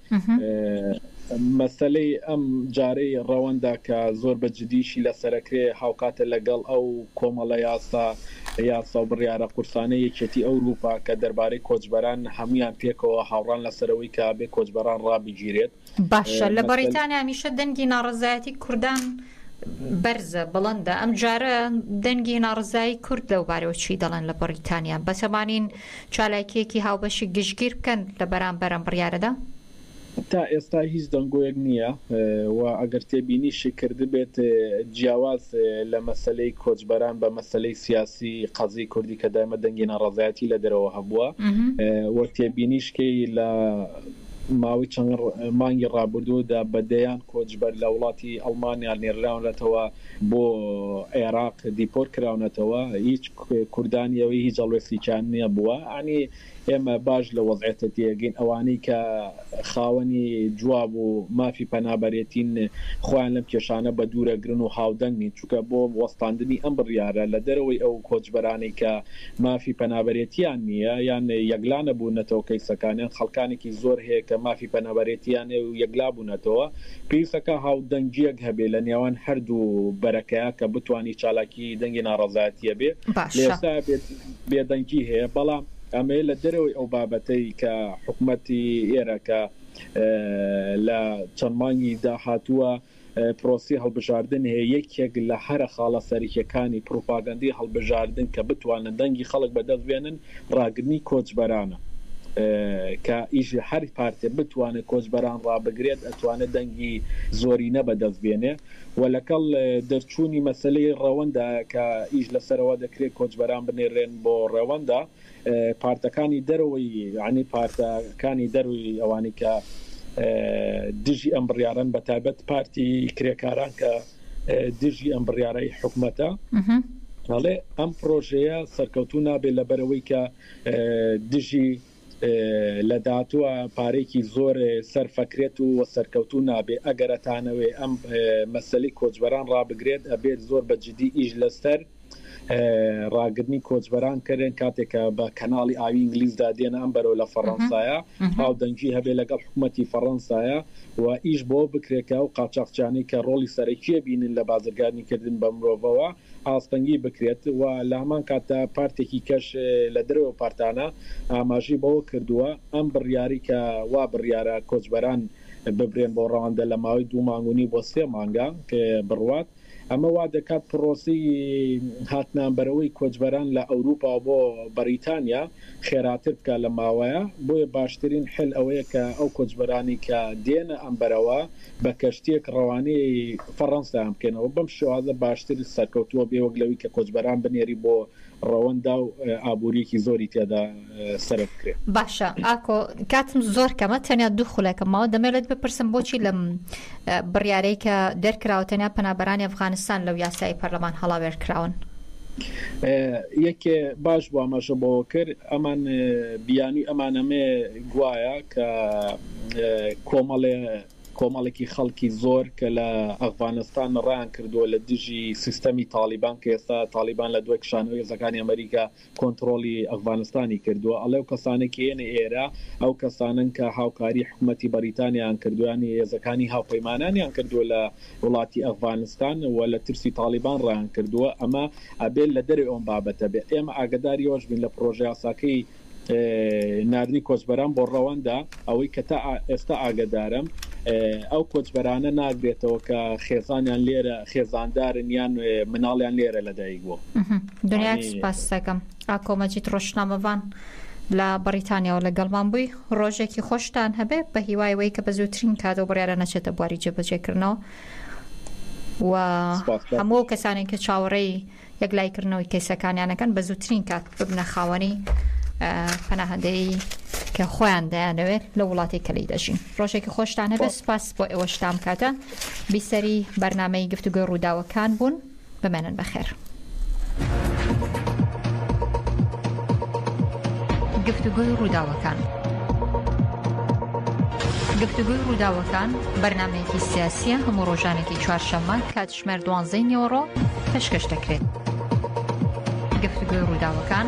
مەسەلەی ئەم جارەی ڕەوەندا کە زۆر بە جدیشی لەسەرەکرێ هاوکاتە لەگەڵ ئەو کۆمەڵە یاسا یاسا و بڕیارە قورسانەی یەکێتی ئەوروپا کە دەربارەی کۆچبەران هەمویان پێکەوە هاوڕان لەسەرەوەی کە بێ کۆچبەران ڕابگیرێت. باشە لە بەریتانیا هەمیشە دەنگی ناڕزایەتی کوردان بەرزە بڵندە، ئەم جارە دەنگی ناڕزایی کورد لەوبارەوە چی دەڵێن لە بەریتانیا؟ بەتەمانین چالاکیەکی هاوبەشی گشتگیر بکەن لە بەرامبەرم بڕیارەدا؟ تا ئێستا هیچ دەنگۆیەک نییە و ئەگەر تێبینیشی کرد بێت جیاواز لە مەسلەی کۆچبەران بە مەسلەی سیاسی قەزی کوردی کە دایمە دەنگی ناڕزایەتی لە دەرەوە هەبووە و تێبینیشکەی لە ماوەی چەند مانگی ڕابردوودا بەدەیان کۆچبەر لە وڵاتی ئەڵمانیا نێراونەتەوە بۆ عێراق دیپۆرت کراونەتەوە، هیچ کوردانیەوەی هیچ هەڵوێستیان نییە بووە. ئەنی ئێمە باش لە وەزعێتە تێگەین ئەوانەی کە خاوەنی جواب و مافی پەنابەرێتین خۆیان لەم کێشانە بە دوورەگرن و هاودەنگنی، چونکە بۆ وەستاندنی ئەم بڕیارە لە دەرەوەی ئەو کۆچبەرانی کە مافی پەنابەرێتیان نییە یان یەکلانە بوونەتەوە کەیسەکانیان خەڵکانێکی زۆر هەیە کە مافی پەنابەرێتیان و یەکلا بوونەتەوە، پێویستەکە هاودەنگیەک هەبێ لە نێوان هەردوو بەرەکەیە کە بتوانی چالاکی دەنگی ناڕزایەتیە بێ. لێستا بێدەنگی هەیە، بەڵام ئەمە لە دەرەوەی ئەو بابەتەی کە حکوومەتی ئێرە کە لە چەند مانگی داهاتووە پرۆسی هەڵبژاردن هەیە، یەکێک لە هەرە خاڵە سەرکیەکانی پروپاگەندی هەڵبژاردن کە بتوانن دەنگی خەڵک بەدەست بێنن ڕاگرنی کۆچبەرانە، کە ئیژی هەر پارتێ بتوانێت کۆچبەران ڕابگرێت ئەتوانێت دەنگی زۆرینە بەدەست بێنێ و لەگەڵ دەرچوونی مەسلەی ڕەوەندا کە ئیش لەسەرەوە دەکرێت کۆچبەران بنێڕێن بۆ ڕێوەندا، پارتەکانی دەرەوەی عنی پارتەکانی دەروی ئەوانی کە دژی ئەم بڕیارن بە تایبەت پارتی کرێکاران کە دژی ئەم بڕیارەی حکوومەتە هەڵێ ئەم پرۆژەیە سەرکەوتوو نابێت لەبەرەوەی کە دژی لە داهاتووە پارێکی زۆر سەرفەکرێت و سەرکەوتوو نابێ. ئەگەرەتانەوێ ئەم مەسەلەی کۆچبەران ڕابگرێت ئەبێت زۆر بەجددی ئیش لەسەر ڕاگرنی کۆچبەران کردن کاتێکە بە کەناڵی ئاوی ئینگلیزدا دێنە ئەم بەرەو لە فەڕەنسایە هاودەنگی هەبێ لەگەڵ حکوومەتی فەڕەنسایە و ئیش بۆ بکرێتکە و قاچاقچانی کە ڕۆڵی سەرەکیە بینن لە بازرگانیکردن بە مرۆڤەوە ئاستەنگی بکرێت و لە هەمان کاتە پارتێکی کەش لە دەرەوە پارتانە ئاماژی بەوە کردووە ئەم بڕیاری کە وا بڕیارە کۆچبەران ببرێن بۆ ڕەوەندە لە ماوەی 2 مانگونی بۆ 3 مانگە کە بڕوات، ئەمە وا دەکات پرۆسی هاتنانبەرەوەی کۆچبەران لە ئەوروپا بۆ بەریتانیا خێراتر بکە لە ماوەیە، بۆیە باشترین حل ئەوەیە کە ئەو کۆچبەرانی کە دێنە ئەمبەرەوە بە کەشتێک ڕەوانەی فەڕەنسایان بکەنەوە، بەم شێوازە باشتر سەرکەوتووە بێ وەک لەوەی کە کۆچبەران بنێری بۆ ڕەوەندا و ئابوووریەکی زۆری تێدا سەرف بکرێت. باشە ئاکۆ کاتم زۆر کەمە تەنیا دوو خولێکەمەوە دەمێت بپرسم بۆچی لەم بڕیارەی کە دەرکراوە تەنیا پەنابەرانی ئەفغانستان لەو یاسای پەرلەمان هەڵاوێرکراون؟ یەکێ باش بۆ ئاماژە بۆەوە کرد ئەمان بیانی ئەمانەمێ گوایە کە کۆمەڵێکی خەڵکی زۆر کە لە ئەفغانستان ڕیان کردووە لە دژی سیستەمی تالیبان کە ئێستا تالیبان لە دوای کشانەوەی هێزەکانی ئەمریکا کۆنتڕۆلی ئەفغانستانی کردووە، ئەڵێ و کەسانێکی هێنە ئێرە ئەو کەسانن کە هاوکاری حکوومەتی بەریتانیان کردویانی هێزەکانی هاوپەیمانانیان کردووە لە وڵاتی ئەفغانستان و لە ترسی تالیبان ڕیان کردووە. ئەمە ئەبێت لە دەرەوەی ئەوم بابەتە بێت. ئێمە ئاگداریەوەش بین لە پرۆژە یاساکەی ناردنی کۆچبەران بۆ ڕەوەندا ئەوەی کە تا ئێستا ئاگدارم ئەو کۆچبەرانە ناگرێتەوە کە خێزانیان لێرە خێزاندارن یان مناڵیان لێرە لەدایک بووە. دنیاک سپاس دەکەم ئاکۆمەجید ڕۆژنامەوان لە بەریتانیاوە لەگەڵمان بووی. ڕۆژێکی خۆشتان هەبێ بە هیوایەوەی کە بە زووترین کاتەوە بڕیارە نەچێتە بواری جێبەجێکردنەوە و هەموو کەسانێک کە چاوەڕێی یەکلایکردنەوەی کەیسەکانیانەکەن بە زووترین کات ببنە خاوەنی پەناهەندەی کە خۆیان دەیانەوێت لە وڵاتی کە لی دەژین. ڕۆژێکی خۆشتان هەبێت. سپاس بۆ ئێوەشتام کاتە بیسەری بەرنامەی گفتوگۆی ڕووداوەکان بوون. بمێنن بەخێر. گفتوگۆی ڕووداوەکان گفتوگۆی ڕووداوەکان بەرنامەیەکی سیاسیە هەموو ڕۆژانێکی چوارشەممە کاتژمێر 12 نیوەڕۆ پێشکەش دەکرێت. گفتوگۆی ڕووداوەکان